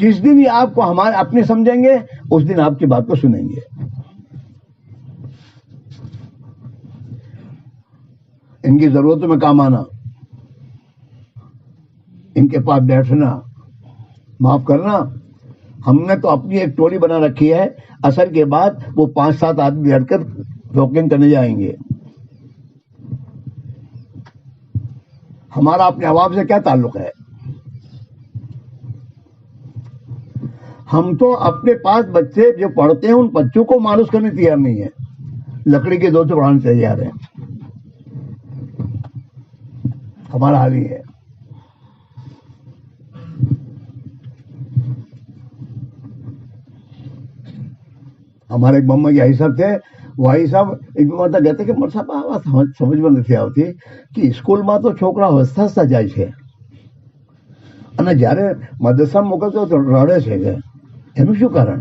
جس دن یہ آپ کو ہمارے اپنے سمجھیں گے اس دن آپ کی بات کو سنیں گے. ان کی ضرورتوں میں کام آنا، ان کے پاس بیٹھنا، معاف کرنا. ہم نے تو اپنی ایک ٹولی بنا رکھی ہے، اثر کے بعد وہ 5-7 آدمی بیٹھ کر روکنگ کرنے جائیں گے. ہمارا اپنے عوام سے کیا تعلق ہے؟ ہم تو اپنے پاس بچے جو پڑھتے ہیں ان بچوں کو مانوس کرنے تیار نہیں ہے، لکڑی کے دور سے پڑھانے تیار ہیں. ہمارا حال ہی ہے. ہمارے ایک مما کے صاحب تھے، وہی صاحب ایک مرتبہ کہتے کہ مر صاحب سمجھ میں نہیں આવતી کہ સ્કૂલમાં તો છોકરા હસતા હસતા જાય છે અને જ્યારે મદ્રસામાં મોકલતો તો રડે છે કે એનું શું કારણ?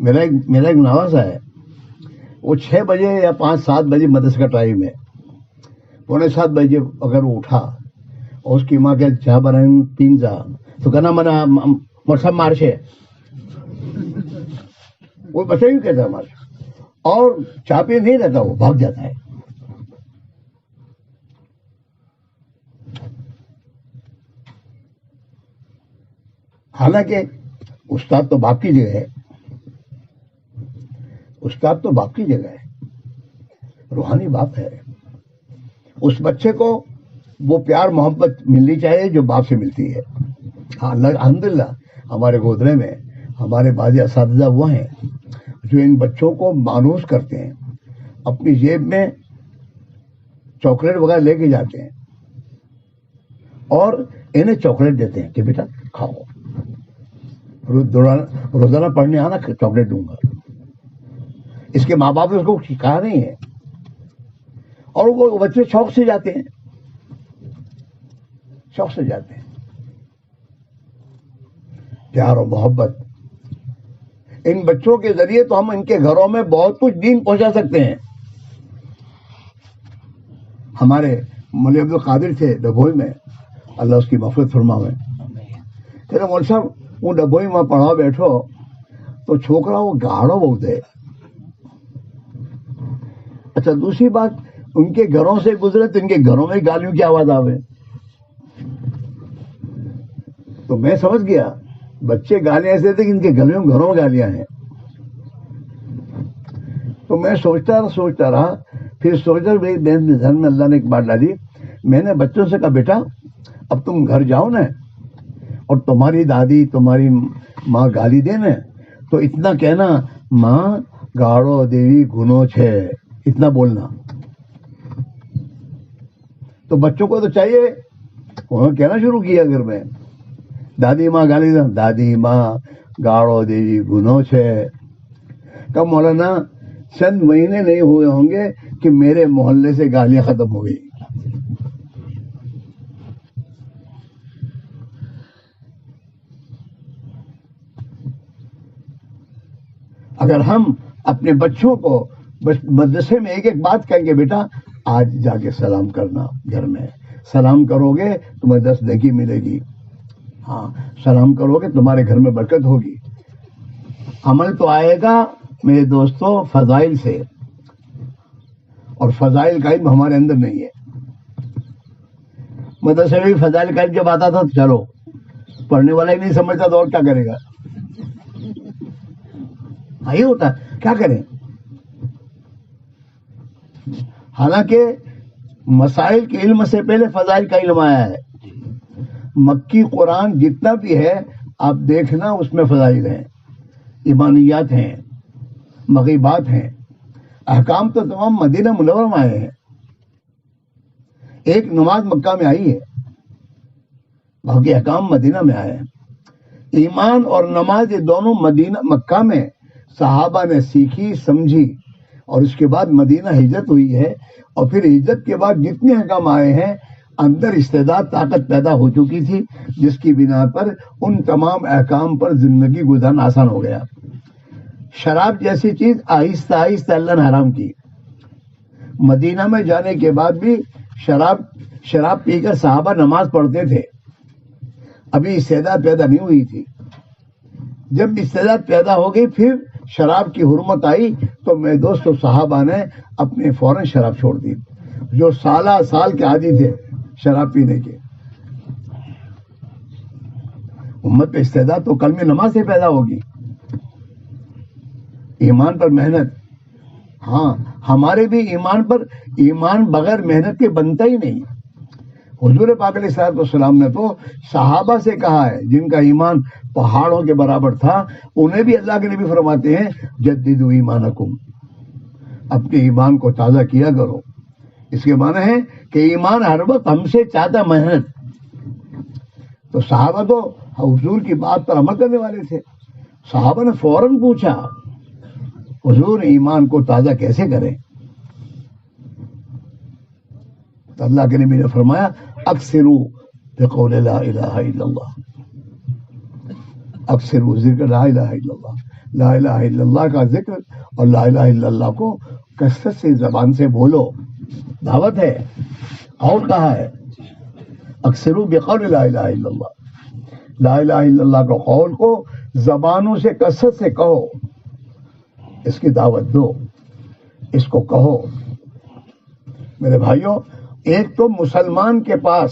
میرا ایک نواسا ہے، وہ 6 بجے یا 5-7 بجے مدرسے کا ٹائم ہے، 6:45 بجے اگر وہ اٹھا اور اس کی ماں کہ چاہ بنائیں پین جا تو کہنا منا مرسب مارشے، وہ بچہ بھی کہتا ہے مارش، اور چاہ پی نہیں رہتا، وہ بھاگ جاتا ہے. حالانکہ استاد تو باپ کی جگہ ہے، استاد تو باپ کی جگہ ہے، روحانی باپ ہے. اس بچے کو وہ پیار محبت ملنی چاہیے جو باپ سے ملتی ہے. ہاں الحمدللہ ہمارے گودرے میں ہمارے بعض اساتذہ وہ ہیں جو ان بچوں کو مانوس کرتے ہیں، اپنی جیب میں چاکلیٹ وغیرہ لے کے جاتے ہیں اور انہیں چاکلیٹ دیتے ہیں کہ بیٹا کھاؤ، روزانہ پڑھنے آنا چاکلیٹ دوں گا. اس کے ماں باپ نے اس کو کہا نہیں ہے، اور وہ بچے شوق سے جاتے ہیں، شوق سے جاتے ہیں. پیار و محبت ان بچوں کے ذریعے تو ہم ان کے گھروں میں بہت کچھ دین پہنچا سکتے ہیں. ہمارے مولوی عبد القادر تھے ڈبھوئی میں، اللہ اس کی مغفرت فرماوے. کہتے مول صاحب وہ ڈبھوئی میں پڑھا بیٹھو تو چھوکرا وہ گاڑو بہت ہے. اچھا دوسری بات، ان کے گھروں سے گزرے تو ان کے گھروں میں گالیوں کی آواز آوے. تو میں سمجھ گیا بچے گالیاں ایسے تھے کہ ان کے گھروں میں گالیاں ہیں. تو میں سوچتا رہا پھر سوچا دھن میں اللہ نے ایک بات ڈالی. میں نے بچوں سے کہا بیٹا اب تم گھر جاؤ نا اور تمہاری دادی تمہاری ماں گالی دے نا تو اتنا کہنا ماں گاڑو دیوی گنو چھے، اتنا بولنا. تو بچوں کو تو چاہیے، انہوں نے کہنا شروع کیا گھر میں دادی ماں گالی دے، دادی ماں گاڑو دیوی گنو چھے. کب مولانا چند مہینے نہیں ہوئے ہوں گے کہ میرے محلے سے گالیاں ختم ہو گئی. اگر ہم اپنے بچوں کو مدرسے میں ایک ایک بات کہیں گے، بیٹا آج جا کے سلام کرنا، گھر میں سلام کرو گے تمہیں 10 نیکی ملے گی، ہاں سلام کرو گے تمہارے گھر میں برکت ہوگی. عمل تو آئے گا میرے دوستوں فضائل سے، اور فضائل کا علم ہمارے اندر نہیں ہے. مدرسے میں بھی فضائل کا علم جب آتا تھا تو چلو پڑھنے والا ہی نہیں سمجھتا تو اور کیا کرے گا، یہ ہوتا ہے کیا کریں. حالانکہ مسائل کے علم سے پہلے فضائل کا علم آیا ہے. مکی قرآن جتنا بھی ہے آپ دیکھنا اس میں فضائل ہیں، ایمانیات ہیں، مغیبات ہیں. احکام تو تمام مدینہ منورہ میں آئے ہیں. ایک نماز مکہ میں آئی ہے، باقی احکام مدینہ میں آئے ہیں. ایمان اور نماز یہ دونوں مکہ میں صحابہ نے سیکھی سمجھی، اور اس کے بعد مدینہ ہجرت ہوئی ہے. اور پھر ہجرت کے بعد جتنے احکام آئے ہیں اندر استعداد طاقت پیدا ہو چکی تھی، جس کی بنا پر ان تمام احکام پر زندگی گزارنا آسان ہو گیا. شراب جیسی چیز آہستہ آہستہ اللہ نے حرام کی. مدینہ میں جانے کے بعد بھی شراب پی کر صحابہ نماز پڑھتے تھے، ابھی استعداد پیدا نہیں ہوئی تھی. جب استعداد پیدا ہو گئی پھر شراب کی حرمت آئی تو میرے دوستوں صحابہ نے اپنے فوراً شراب چھوڑ دی. جو سال کے عادی تھے شراب پینے کے. امت پہ استعداد تو کلمہ نماز سے پیدا ہوگی. ایمان پر محنت، ہاں ہمارے بھی ایمان بغیر محنت کے بنتا ہی نہیں. حضور پاک علیہ الصلوۃ والسلام نے تو صحابہ سے کہا ہے جن کا ایمان پہاڑوں کے برابر تھا، انہیں بھی اللہ کے نبی فرماتے ہیں جددوا ایمانکم، اپنے ایمان کو تازہ کیا کرو. اس کے معنی ہے کہ ایمان ہر وقت ہم سے چاہتا محنت. تو صحابہ تو حضور کی بات پر عمل کرنے والے تھے. صحابہ نے فوراً پوچھا حضور ایمان کو تازہ کیسے کریں؟ تو اللہ کے نبی نے فرمایا اکثروا بقول لا الہ الا اللہ، اکثروا ذکر لا الہ الا اللہ. لا الہ الا اللہ کا ذکر اور لا الہ الا اللہ کو کثرت سے زبان سے بولو، دعوت ہے. اور کہا ہے اکثروا بقول لا الہ الا اللہ، لا الہ الا اللہ کا قول کو زبانوں سے کثرت سے کہو، اس کی دعوت دو، اس کو کہو. میرے بھائیوں، ایک تو مسلمان کے پاس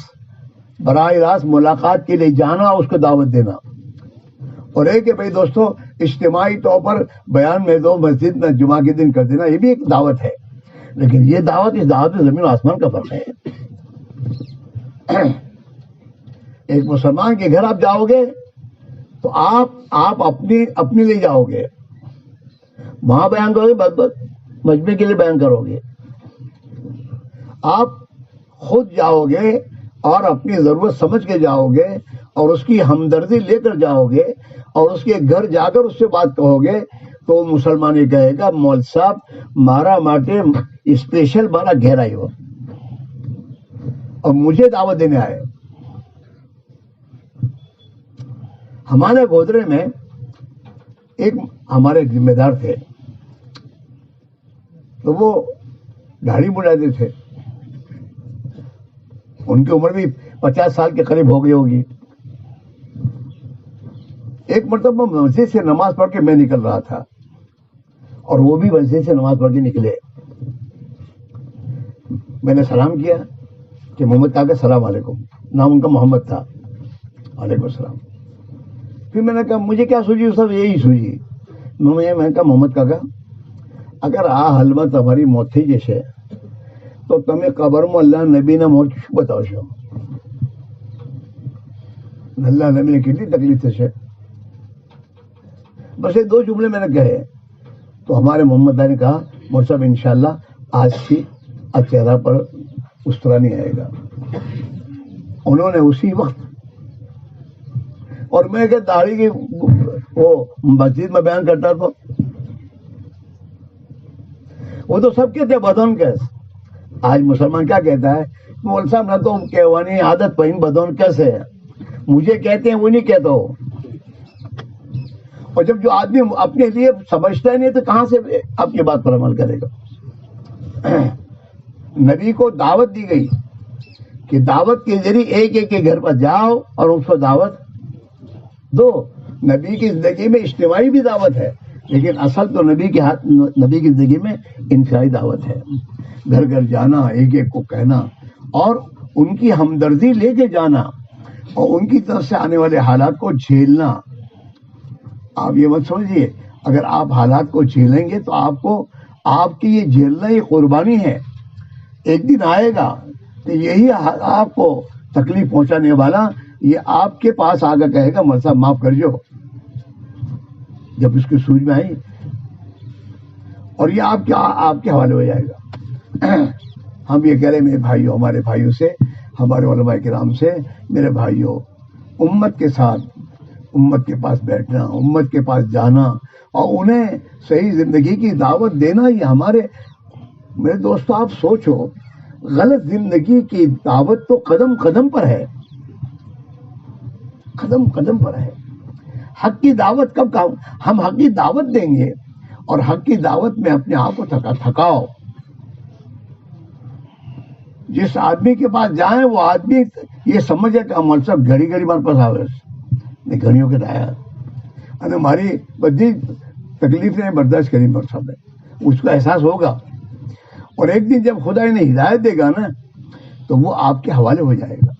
براہ راست ملاقات کے لیے جانا، اس کو دعوت دینا، اور ایک ہے بھائی دوستو اجتماعی طور پر بیان میں دو مسجد میں جمعہ کے دن کر دینا، یہ بھی ایک دعوت ہے. لیکن یہ دعوت اس دعوت میں زمین و آسمان کا فرق ہے. ایک مسلمان کے گھر آپ جاؤ گے تو آپ اپنے لیے جاؤ گے، وہاں بیان کرو گے، مجمع کے لیے بیان کرو گے. آپ خود جاؤ گے اور اپنی ضرورت سمجھ کے جاؤ گے اور اس کی ہمدردی لے کر جاؤ گے اور اس کے گھر جا کر اس سے بات کہو گے تو مسلمان یہ کہے گا مول صاحب مارا ماٹے اسپیشل مارا گہرائی ہو اور مجھے دعوت دینے آئے. ہمارے گودرے میں ایک ہمارے ذمہ دار تھے، تو وہ داڑھی مڈاتے تھے. ان کی عمر بھی 50 سال کے قریب ہو گئی ہوگی. ایک مرتبہ مسجد سے نماز پڑھ کے میں نکل رہا تھا اور وہ بھی مسجد سے نماز پڑھ کے نکلے. میں نے سلام کیا کہ محمد کہا کہ السلام علیکم، نام ان کا محمد تھا. وعلیکم السلام. پھر میں نے کہا مجھے کیا سوچی صاحب، یہی سوچی. میں نے کہا محمد کہا اگر આ હાલમાં તમારી મોત થઈ જશે તો તમે કબરમાં અલ્લાહ નબીના મોત શું બતાવશો? અલ્લાહ નબીને કેટલી તકલીફ થશે? بس یہ 2 جملے میں نے کہے تو ہمارے محمد بھائی نے کہا مول صاحب انشاءاللہ آج سے چہرہ پر اس طرح نہیں آئے گا. انہوں نے اسی وقت، اور میں کہ داڑھی کی وہ مسجد میں بیان کرتا تھا، وہ تو سب کہتے بدون کیس. آج مسلمان کیا کہتا ہے مول صاحب نہ تو کہوانی عادت پہن بدون کیسے ہے، مجھے کہتے ہیں وہ نہیں کہتا ہو. اور جب جو آدمی اپنے لیے سمجھتا ہی نہیں تو کہاں سے آپ کی بات پر عمل کرے گا؟ نبی کو دعوت دی گئی کہ دعوت کے ذریعے ایک ایک کے گھر پر جاؤ اور اس کو دعوت دو. نبی کی زندگی میں اجتماعی بھی دعوت ہے، لیکن اصل تو نبی کی زندگی میں انفرادی دعوت ہے. گھر گھر جانا، ایک ایک کو کہنا اور ان کی ہمدردی لے کے جانا اور ان کی طرف سے آنے والے حالات کو جھیلنا. آپ یہ مت سمجھیے اگر آپ حالات کو جھیلیں گے تو آپ کی یہ جھیلنا یہ قربانی ہے. ایک دن آئے گا کہ یہی آپ کو تکلیف پہنچانے والا یہ آپ کے پاس آ کر کہے گا مول صاحب معاف کر جو، جب اس کی سوچ میں آئی، اور یہ آپ کے حوالے ہو جائے گا. ہم یہ کہہ رہے میرے بھائیوں، ہمارے بھائیوں سے، ہمارے علماء کرام سے، میرے بھائیوں، امت کے ساتھ، امت کے پاس بیٹھنا، امت کے پاس جانا اور انہیں صحیح زندگی کی دعوت دینا، یہ میرے دوستو آپ سوچو، غلط زندگی کی دعوت تو قدم قدم پر ہے، قدم قدم پر ہے. حق کی دعوت کب ہم حق کی دعوت دیں گے اور حق کی دعوت میں اپنے آپ کو تھکاؤ. جس آدمی کے پاس جائیں وہ آدمی یہ سمجھے کہ ہم صاحب گھڑی گھڑی ہمارے پاس آوے نہیں، گھڑیوں کے ڈایا ہماری بدی تکلیف نے برداشت کری مر صاحب نے، اس کا احساس ہوگا. اور ایک دن جب خدا انہیں ہدایت دے گا نا تو وہ آپ کے حوالے ہو جائے گا.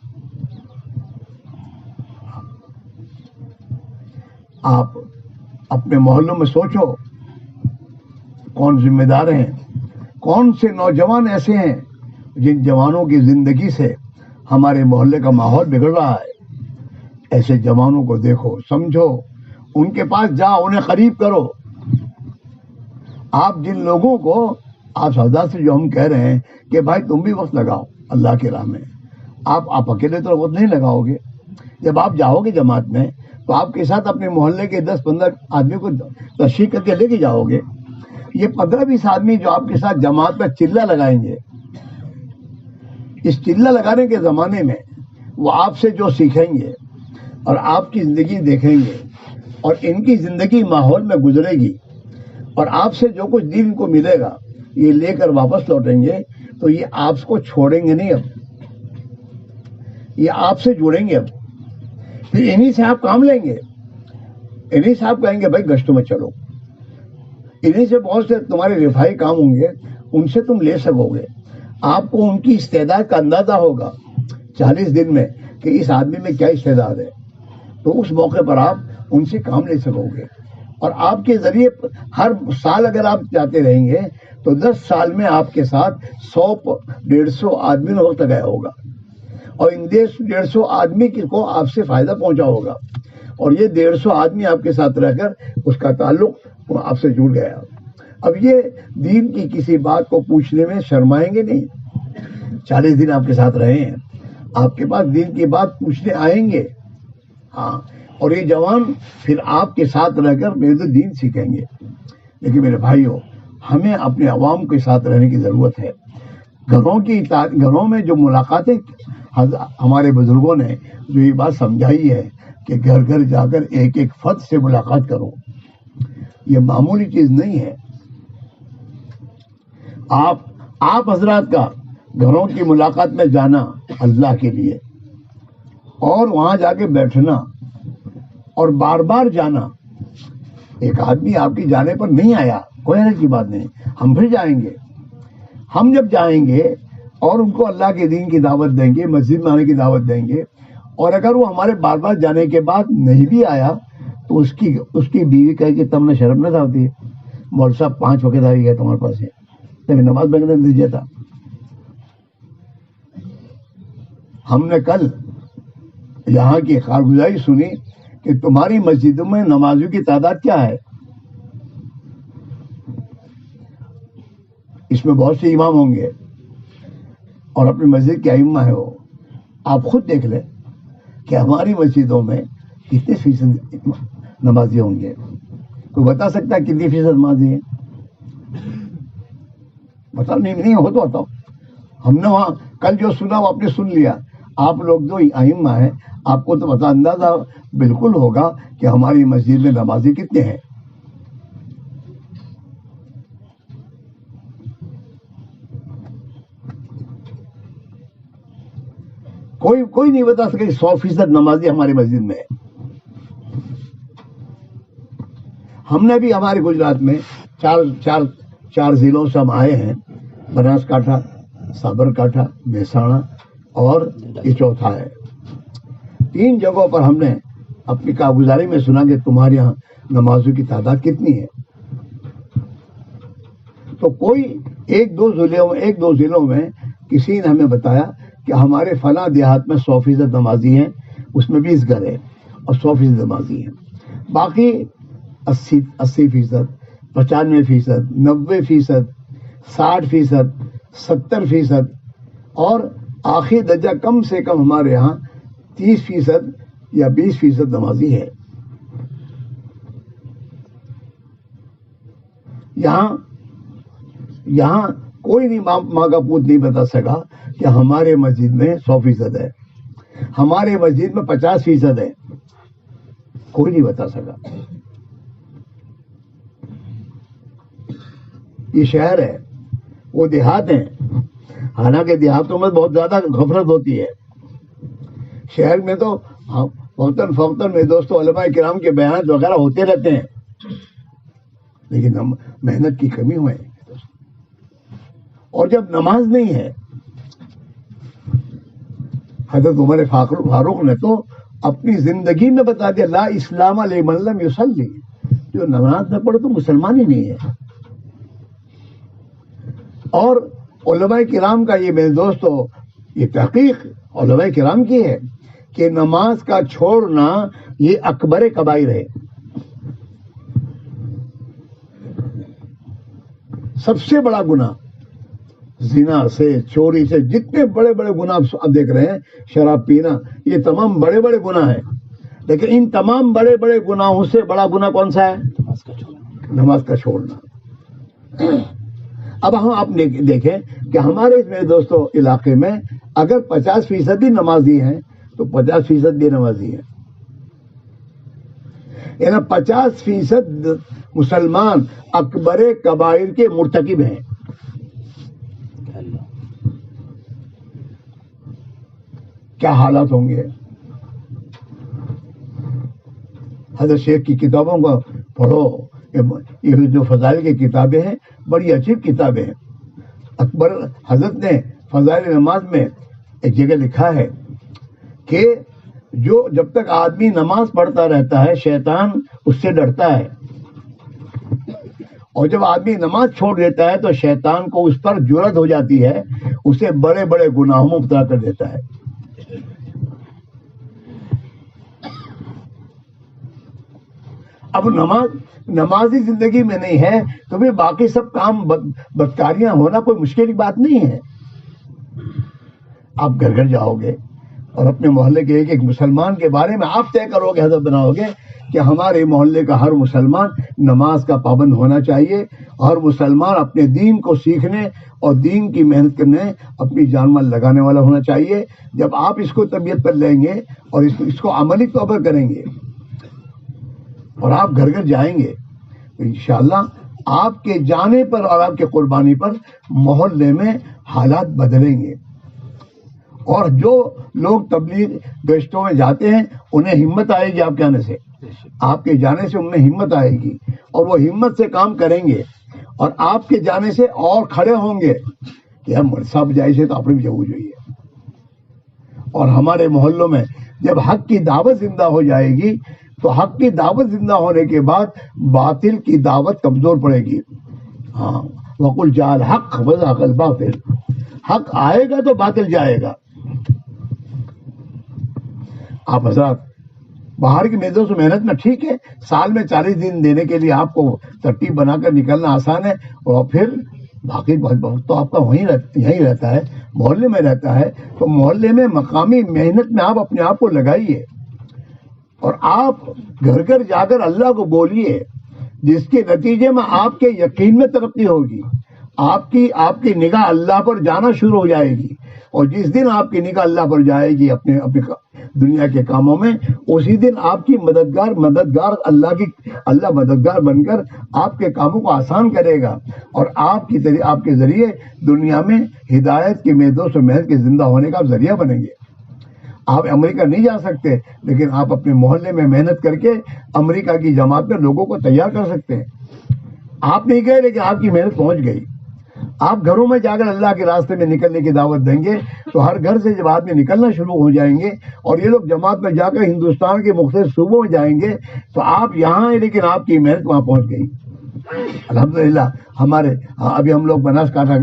آپ اپنے محلوں میں سوچو کون ذمہ دار ہیں، کون سے نوجوان ایسے ہیں جن جوانوں کی زندگی سے ہمارے محلے کا ماحول بگڑ رہا ہے. ایسے جوانوں کو دیکھو، سمجھو، ان کے پاس جاؤ، انہیں قریب کرو. آپ جن لوگوں کو آپ سودا سے جو ہم کہہ رہے ہیں کہ بھائی تم بھی وقت لگاؤ اللہ کی راہ میں، آپ اکیلے تو وقت نہیں لگاؤ گے. جب آپ جاؤ گے جماعت میں تو آپ کے ساتھ اپنے محلے کے 10-15 آدمی کو تشریح کر کے لے کے جاؤ گے. یہ 15-20 آدمی جو آپ کے ساتھ جماعت میں چلہ لگائیں گے، اس چلہ لگانے کے زمانے میں وہ آپ سے جو سیکھیں گے اور آپ کی زندگی دیکھیں گے اور ان کی زندگی ماحول میں گزرے گی اور آپ سے جو کچھ دین کو ملے گا یہ لے کر واپس لوٹیں گے تو یہ آپ کو چھوڑیں گے نہیں، اب یہ آپ سے جڑیں گے. اب پھر انہی سے آپ کام لیں گے، انہی سے آپ کہیں گے بھائی گشتوں میں چلو، انہی سے بہت سے تمہارے رفاہی کام ہوں گے، ان سے تم لے سکو گے. آپ کو ان کی استعداد کا اندازہ ہوگا 40 دن میں کہ اس آدمی میں کیا استعداد ہے، تو اس موقع پر آپ ان سے کام لے سکو گے. اور آپ کے ذریعے ہر سال اگر آپ جاتے رہیں گے تو 10 سال میں آپ کے ساتھ 100-150 آدمی نے وقت لگایا ہوگا اور ان 150 آدمی کو آپ سے فائدہ پہنچا ہوگا اور یہ 150 آدمی آپ کے ساتھ رہ کر اس کا تعلق آپ سے جڑ گیا. اب یہ دین کی کسی بات کو پوچھنے میں شرمائیں گے نہیں. 40 دن آپ کے ساتھ رہے ہیں، آپ کے پاس دین کی بات پوچھنے آئیں گے. ہاں، اور یہ جوان پھر آپ کے ساتھ رہ کر میرے دین سیکھیں گے. لیکن میرے بھائیوں، ہمیں اپنے عوام کے ساتھ رہنے کی ضرورت ہے. گھروں میں جو ملاقاتیں ہمارے بزرگوں نے جو یہ بات سمجھائی ہے کہ گھر گھر جا کر ایک ایک فرد سے ملاقات کرو، یہ معمولی چیز نہیں ہے. آپ حضرات کا گھروں کی ملاقات میں جانا اللہ کے لیے اور وہاں جا کے بیٹھنا اور بار بار جانا. ایک آدمی آپ کی جانے پر نہیں آیا، کوئی حرج کی بات نہیں، ہم پھر جائیں گے. ہم جب جائیں گے اور ان کو اللہ کے دین کی دعوت دیں گے، مسجد میں آنے کی دعوت دیں گے، اور اگر وہ ہمارے بار بار جانے کے بعد نہیں بھی آیا تو اس کی بیوی کہے کہ تم نے شرم نہ ہوتی ہے، مول صاحب 5 وقت آ گیا تمہارے پاس ہے، تمہیں نماز پڑھنے دیجیے تھا. ہم نے کل یہاں کی کارگزاری سنی کہ تمہاری مسجدوں میں نمازیوں کی تعداد کیا ہے. اس میں بہت سے امام ہوں گے اور اپنی مسجد کے ائمہ ہیں. وہ آپ خود دیکھ لیں کہ ہماری مسجدوں میں کتنے فیصد نمازی ہوں گے. کوئی بتا سکتا ہے کتنی فیصد نمازی ہیں؟ بتا نہیں ہو تو بتاؤ. ہم نے وہاں کل جو سنا وہ آپ نے سن لیا. آپ لوگ جو ائمہ ہیں آپ کو تو پتا اندازہ بالکل ہوگا کہ ہماری مسجد میں نمازی کتنے ہیں. کوئی نہیں بتا سکے 100% نمازی ہماری مسجد میں ہے. ہم نے بھی ہمارے گجرات میں چار ضلعوں سے ہم آئے ہیں، بناسکانٹھا، سابرکانٹھا، مہسانہ اور یہ چوتھا ہے. 3 جگہوں پر ہم نے اپنی کارگزاری میں سنا کہ تمہارے یہاں نمازوں کی تعداد کتنی ہے. تو کوئی ایک دو ضلعوں میں کسی نے ہمیں بتایا کہ ہمارے فلاں دیہات میں 100% نمازی ہیں، اس میں 20 گھر ہیں اور 100% نمازی ہیں. باقی 80%، 95%، 90%، 60%، 70% اور آخری درجہ کم سے کم ہمارے یہاں 30% یا 20% نمازی ہے. یہاں کوئی نہیں ماں کا پوت نہیں بتا سکا کہ ہمارے مسجد میں 100% ہے، ہمارے مسجد میں 50% ہے. کوئی نہیں بتا سکا. یہ شہر ہے، وہ دیہات ہیں. حالانکہ دیہاتوں میں بہت زیادہ غفلت ہوتی ہے. شہر میں تو فوقتاً میں دوستوں علماء کرام کے بیانات وغیرہ ہوتے رہتے ہیں، لیکن ہم محنت کی کمی ہوئے. اور جب نماز نہیں ہے، حضرت عمر فاروق نے تو اپنی زندگی میں بتا دیا لا اسلام لمن لم یصلی، جو نماز نہ پڑھے تو مسلمان ہی نہیں ہے. اور علماء کرام کا یہ میرے دوستو یہ تحقیق علماء کرام کی ہے کہ نماز کا چھوڑنا یہ اکبر کبائر ہے، سب سے بڑا گناہ. زنا سے، چوری سے، جتنے بڑے بڑے گناہ آپ دیکھ رہے ہیں، شراب پینا، یہ تمام بڑے بڑے گناہ ہیں. لیکن ان تمام بڑے بڑے گناہوں سے بڑا گناہ کون سا ہے؟ نماز کا چھوڑنا. اب ہم آپ دیکھیں کہ ہمارے میرے دوستوں علاقے میں اگر 50% بھی نمازی ہیں تو 50% بھی نمازی ہیں، یعنی 50% مسلمان اکبر کبائر کے مرتکب ہیں. کیا حالات ہوں گے؟ حضرت شیخ کی کتابوں کو پڑھو، یہ جو فضائل کی کتابیں ہیں بڑی عجیب کتابیں ہیں. اکبر حضرت نے فضائل نماز میں ایک جگہ لکھا ہے کہ جو جب تک آدمی نماز پڑھتا رہتا ہے شیطان اس سے ڈرتا ہے، اور جب آدمی نماز چھوڑ دیتا ہے تو شیطان کو اس پر جرأت ہو جاتی ہے، اسے بڑے بڑے گناہوں میں مبتلا کر دیتا ہے. اب نمازی زندگی میں نہیں ہے تو پھر باقی سب کام بدکاریاں ہونا کوئی مشکل کی بات نہیں ہے. آپ گھر جاؤ گے اور اپنے محلے کے ایک مسلمان کے بارے میں آپ طے کرو گے، حضرت بناؤ گے کہ ہمارے محلے کا ہر مسلمان نماز کا پابند ہونا چاہیے، ہر مسلمان اپنے دین کو سیکھنے اور دین کی محنت کرنے اپنی جان مال لگانے والا ہونا چاہیے. جب آپ اس کو طبیعت پر لیں گے اور اس کو عملی طور پر کریں گے اور آپ گھر جائیں گے تو انشاءاللہ آپ کے جانے پر اور آپ کے قربانی پر محلے میں حالات بدلیں گے. اور جو لوگ تبلیغ گشتوں میں جاتے ہیں انہیں ہمت آئے گی آپ کے آنے سے، آپ کے جانے سے ان میں ہمت آئے گی اور وہ ہمت سے کام کریں گے، اور آپ کے جانے سے اور کھڑے ہوں گے کہ ہم صاحب جائے سے تو آپ بھی جاؤ جائیے. اور ہمارے محلوں میں جب حق کی دعوت زندہ ہو جائے گی تو حق کی دعوت زندہ ہونے کے بعد باطل کی دعوت کمزور پڑے گی. ہاں، وقل جاء الحق وزهق الباطل، حق آئے گا تو باطل جائے گا. آپ حضرات باہر کی میزوں سے محنت میں ٹھیک ہے، سال میں 40 دن دینے کے لیے آپ کو ترتیب بنا کر نکلنا آسان ہے، اور پھر باقی بہت تو آپ کا یہیں رہتا ہے، محلے میں رہتا ہے. تو محلے میں مقامی محنت میں آپ اپنے آپ کو لگائیے اور آپ گھر جا کر اللہ کو بولیے، جس کے نتیجے میں آپ کے یقین میں ترقی ہوگی، آپ کی نگاہ اللہ پر جانا شروع ہو جائے گی. اور جس دن آپ کی نگاہ اللہ پر جائے گی اپنے دنیا کے کاموں میں، اسی دن آپ کی مددگار اللہ مددگار بن کر آپ کے کاموں کو آسان کرے گا، اور آپ کے ذریعے دنیا میں ہدایت کے میدوس و محض کے زندہ ہونے کا ذریعہ بنیں گے۔ آپ امریکہ نہیں جا سکتے، لیکن آپ اپنے محلے میں محنت کر کے امریکہ کی جماعت میں لوگوں کو تیار کر سکتے ہیں۔ آپ نہیں گئے، لیکن آپ کی محنت پہنچ گئی۔ آپ گھروں میں جا کر اللہ کے راستے میں نکلنے کی دعوت دیں گے تو ہر گھر سے جب آدمی نکلنا شروع ہو جائیں گے، اور یہ لوگ جماعت میں جا کر ہندوستان کے مختلف صوبوں میں جائیں گے، تو آپ یہاں ہیں لیکن آپ کی محنت وہاں پہنچ گئی۔ الحمدللہ ابھی ہم لوگ بناسکانٹھا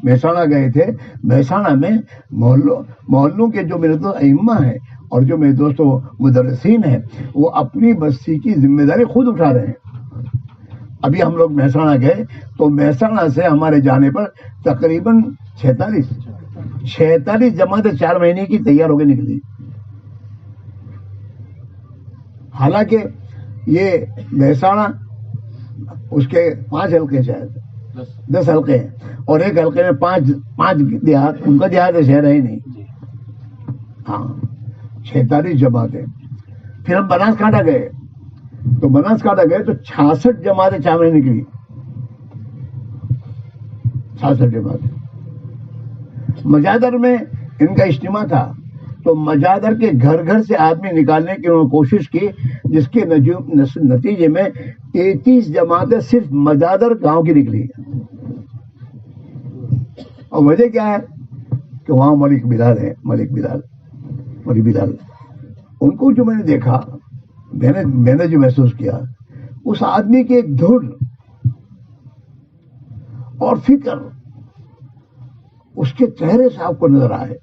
مہسانہ گئے تھے۔ مہسانہ میں محلوں کے جو میرے دوست ائمہ ہیں اور جو میرے دوست مدرسین ہیں، وہ اپنی بستی کی ذمہ داری خود اٹھا رہے ہیں۔ ابھی ہم لوگ مہسانہ گئے تو مہسانہ سے ہمارے جانے پر تقریباً 46 جماعتیں 4 مہینے کی تیار ہو کے نکلی۔ حالانکہ یہ مہسانہ اس کے 5 حلقے شاید 10 حلقے ہیں، اور ایک حلقے میں 5 دیہات، ان کا دیہات شہر ہے ہی نہیں۔ ہاں 46 جماعتیں۔ پھر ہم بناسکانٹھا گئے تو 66 جماعتیں 4 مہینے نکلی۔ 66 جماعتیں۔ مجادر میں ان کا اجتماع تھا تو مجادر کے گھر گھر سے آدمی نکالنے کی انہوں نے کوشش کی، جس کے نتیجے میں 33 جماعتیں صرف مجادر گاؤں کی نکلی۔ اور وجہ کیا ہے کہ وہاں ملک بلال ان کو جو میں نے دیکھا، میں نے جو محسوس کیا، اس آدمی کی ایک دھن اور فکر اس کے چہرے سے آپ کو نظر آئے۔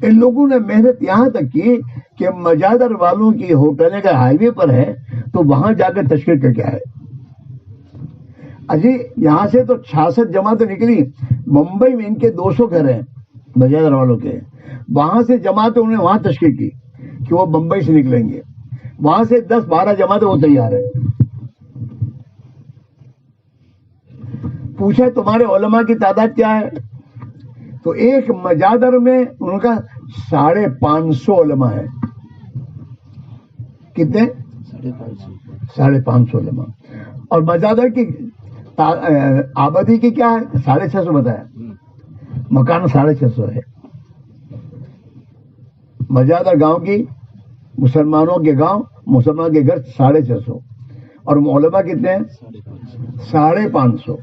ان لوگوں نے محنت یہاں تک کی کہ مجادر والوں کی ہوٹلیں کا ہائی وے پر ہے تو وہاں جا کر تشکیل کر کے آئے۔ اجی یہاں سے تو 66 جماعتیں نکلی، ممبئی میں ان کے 200 گھر ہیں مجادر والوں کے، وہاں سے جماعتیں انہوں نے وہاں تشکیل کی کہ وہ ممبئی سے نکلیں گے، وہاں سے 10-12 جماعتیں وہ تیار ہیں۔ پوچھا تمہارے علماء کی تعداد کیا ہے؟ تو ایک مجادر میں ان کا 550 علماء ہے۔ کتنے؟ 550 علماء۔ اور مجادر کی آبادی کی کیا ہے؟ 650 بتایا، مکان 650 ہے۔ مجادر گاؤں کی مسلمان کے گھر 650، اور علماء کتنے ہیں؟ 550۔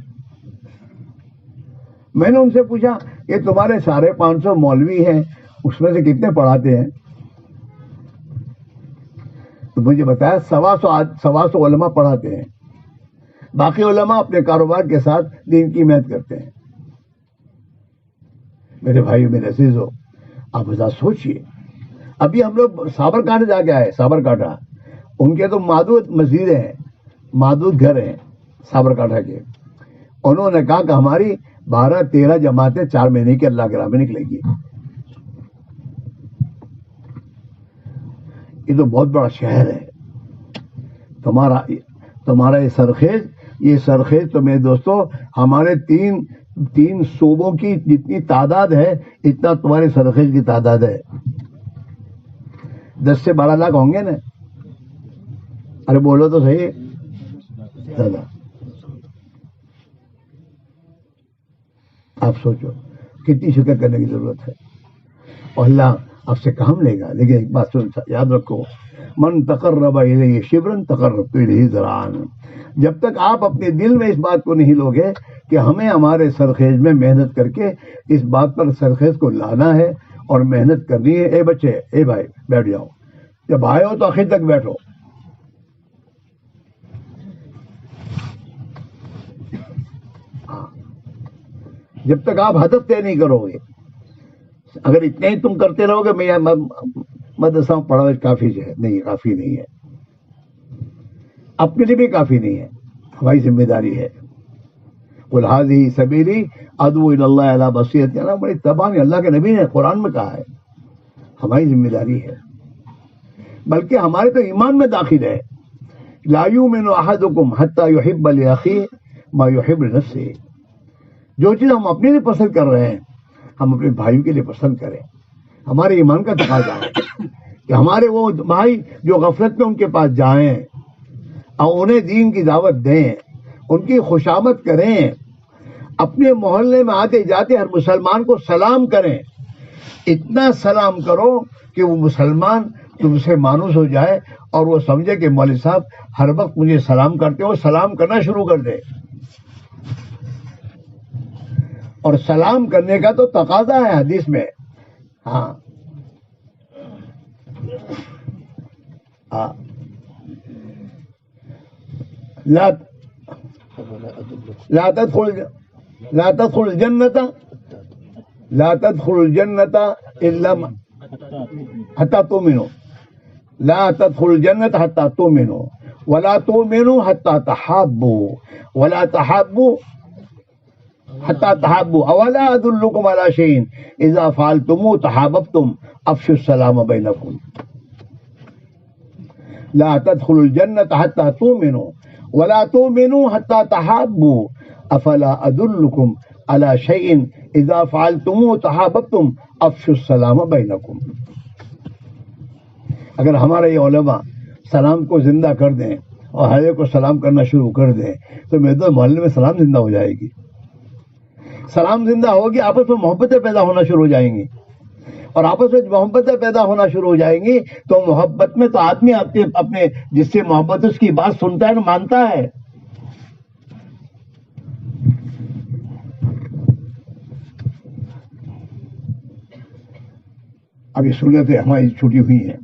میں نے ان سے پوچھا یہ تمہارے 550 مولوی ہیں، اس میں سے کتنے پڑھاتے ہیں؟ تو مجھے بتایا 125 علماء پڑھاتے ہیں، باقی علماء اپنے کاروبار کے ساتھ دین کی محنت کرتے ہیں۔ میرے بھائی میرے عزیزو، آپ ذرا سوچئے، ابھی ہم لوگ سابرکانٹھا جا کے آئے۔ سابرکانٹھا ان کے تو معدود مسجدیں ہیں، معدود گھر ہیں سابرکانٹھا کے۔ انہوں نے کہا کہ ہماری 12-13 جماعتیں 4 مہینے کے اللہ کے راہ میں نکلیں گی۔ یہ تو بہت بڑا شہر ہے تمہارا یہ سرخیز تو میرے دوستو ہمارے تین صوبوں کی جتنی تعداد ہے اتنا تمہارے سرخیز کی تعداد ہے۔ 10 سے 12 لاکھ ہوں گے نا؟ ارے بولو تو صحیح ہے۔ آپ سوچو کتنی فکر کرنے کی ضرورت ہے، اور اللہ آپ سے کام لے گا۔ لیکن ایک بات یاد رکھو، من تقرب الیہ شبرا تقربت الیہ ذراعا۔ جب تک آپ اپنے دل میں اس بات کو نہیں لوگے کہ ہمیں ہمارے سرخیز میں محنت کر کے اس بات پر سرخیز کو لانا ہے اور محنت کرنی ہے۔ اے بچے، اے بھائی بیٹھ جاؤ، جب آئے ہو تو آخر تک بیٹھو۔ جب تک آپ ہدف طے نہیں کرو گے، اگر اتنے ہی تم کرتے رہو گے میں مدرسہ پڑھا کافی ہے، نہیں کافی نہیں ہے، اپنے لیے بھی کافی نہیں ہے، ہماری ذمہ داری ہے۔ قل ھذہ سبیلی ادعو الی اللہ علی بصیرۃ، بڑی تباہ اللہ کے نبی نے قرآن میں کہا ہے، ہماری ذمہ داری ہے۔ بلکہ ہمارے تو ایمان میں داخل ہے، لا یؤمن احدکم حتی یحب لاخیہ ما یحب لنفسہ۔ جو چیز ہم اپنے لیے پسند کر رہے ہیں ہم اپنے بھائیوں کے لیے پسند کریں. ہمارے ایمان کا تقاضا ہے کہ ہمارے وہ بھائی جو غفلت میں ان کے پاس جائیں اور انہیں دین کی دعوت دیں, ان کی خوشامد کریں, اپنے محلے میں آتے جاتے ہر مسلمان کو سلام کریں. اتنا سلام کرو کہ وہ مسلمان تم سے مانوس ہو جائے اور وہ سمجھے کہ مولوی صاحب ہر وقت مجھے سلام کرتے ہو, سلام کرنا شروع کر دے. اور سلام کرنے کا تو تقاضا ہے حدیث میں. ہاں لا تدخل الجنة إلا حتى تؤمنوا. لا تدخل الجنة حتى تؤمنوا ولا تؤمنوا حتى تحابوا ولا تحابوا حتى تحابوا أولا أدلكم على شيء إذا فعلتموه تحاببتم أفشوا السلام بينكم. لا تدخل الجنة حتى تؤمنوا ولا تؤمنوا حتى تحابوا أفلا أدلكم على شيء إذا فعلتموه تحاببتم أفشوا السلام بينكم. اگر ہمارے یہ علماء سلام کو زندہ کر دیں اور ہر ایک کو سلام کرنا شروع کر دیں تو میرے تو محلے میں سلام زندہ ہو جائے گی. سلام زندہ ہوگی, آپس میں محبتیں پیدا ہونا شروع ہو جائیں گی, اور آپس میں محبتیں پیدا ہونا شروع ہو جائیں گی تو محبت میں تو آدمی اپنے جس سے محبت اس کی بات سنتا ہے نا, مانتا ہے. ابھی سنتیں ہماری چھٹی ہوئی ہیں.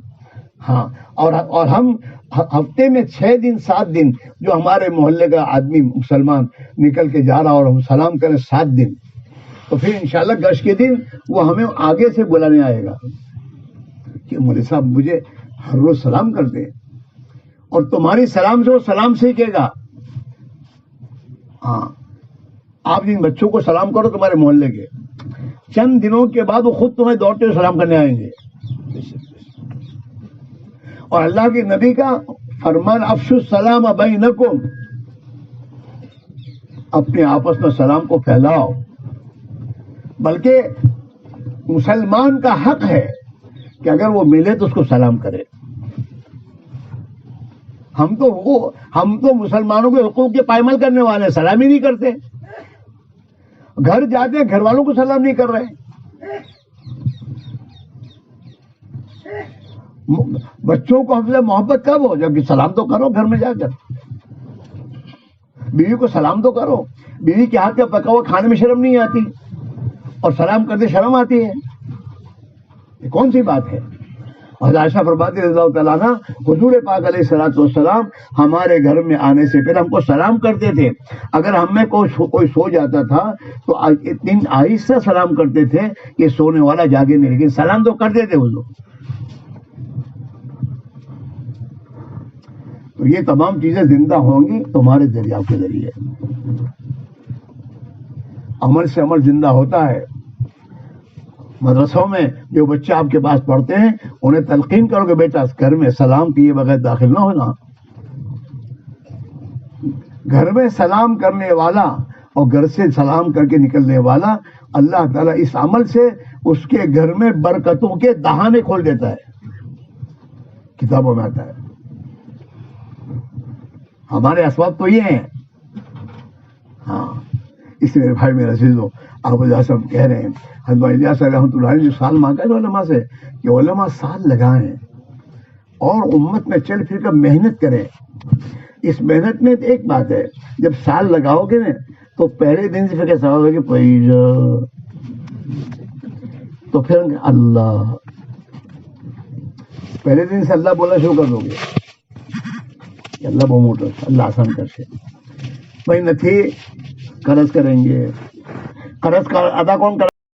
ہاں, اور ہم ہفتے میں 6 دن 7 دن جو ہمارے محلے کا آدمی مسلمان نکل کے جا رہا اور ہم سلام کریں 7 دن, تو پھر انشاءاللہ گشت کے دن وہ ہمیں آگے سے بلانے آئے گا کہ مولوی صاحب مجھے ہر روز سلام کرتے, اور تمہاری سلام سے وہ سلام سیکھے گا. ہاں, آپ جن بچوں کو سلام کرو تمہارے محلے کے, چند دنوں کے بعد وہ خود تمہیں دوڑتے ہوئے سلام کرنے آئیں گے. اور اللہ کے نبی کا فرمان افشوا السلام بینکم, اپنے آپس میں سلام کو پھیلاؤ. بلکہ مسلمان کا حق ہے کہ اگر وہ ملے تو اس کو سلام کرے. ہم تو مسلمانوں کے حقوق کے پائمال کرنے والے ہیں, سلام ہی نہیں کرتے. گھر جاتے ہیں گھر والوں کو سلام نہیں کر رہے. بچوں کو ہم سے محبت کب ہو جب کہ سلام تو کرو گھر میں جا کر. بیوی کو سلام تو کرو. بیوی کے ہاتھ کا پکا ہوا کھانے میں شرم نہیں آتی اور سلام کرتے شرم آتی ہے, یہ کون سی بات ہے؟ اور عائشہ فرماتی رضی اللہ تعالیٰ عنہ, حضور پاک علیہ الصلوۃ والسلام ہمارے گھر میں آنے سے پہلے ہم کو سلام کرتے تھے. اگر ہم میں کوئی سو جاتا تھا تو اتنی آہستہ سلام کرتے تھے کہ سونے والا جاگے نہیں, لیکن سلام تو کرتے تھے حضور. تو یہ تمام چیزیں زندہ ہوں گی تمہارے ذریعے, آپ کے ذریعے. عمل سے عمل زندہ ہوتا ہے. مدرسوں میں جو بچے آپ کے پاس پڑھتے ہیں انہیں تلقین کرو کہ بیٹا گھر میں سلام کیے بغیر داخل نہ ہونا. گھر میں سلام کرنے والا اور گھر سے سلام کر کے نکلنے والا, اللہ تعالیٰ اس عمل سے اس کے گھر میں برکتوں کے دہانے کھول دیتا ہے. کتابوں میں آتا ہے. ہمارے اسباب تو یہ ہیں. ہاں, اس لیے بھائی میرا عزیزو, آپ صاحب کہہ رہے ہیں حضرت الیاس رحمۃ اللہ علیہ جو سال مانگا ہے علماء سے کہ علماء سال لگائیں اور امت میں چل پھر کر محنت کریں. اس محنت میں ایک بات ہے, جب سال لگاؤ گے نا تو پہلے دن سے پھر کیسا ہوگا کہ پیجا, تو پھر اللہ, پہلے دن سے اللہ بولنا شروع کر دو گے کہ اللہ بہت موٹر, اللہ آسان کر سے. بھائی نتھی قرض کریں گے, قرض کا ادا کون کرائے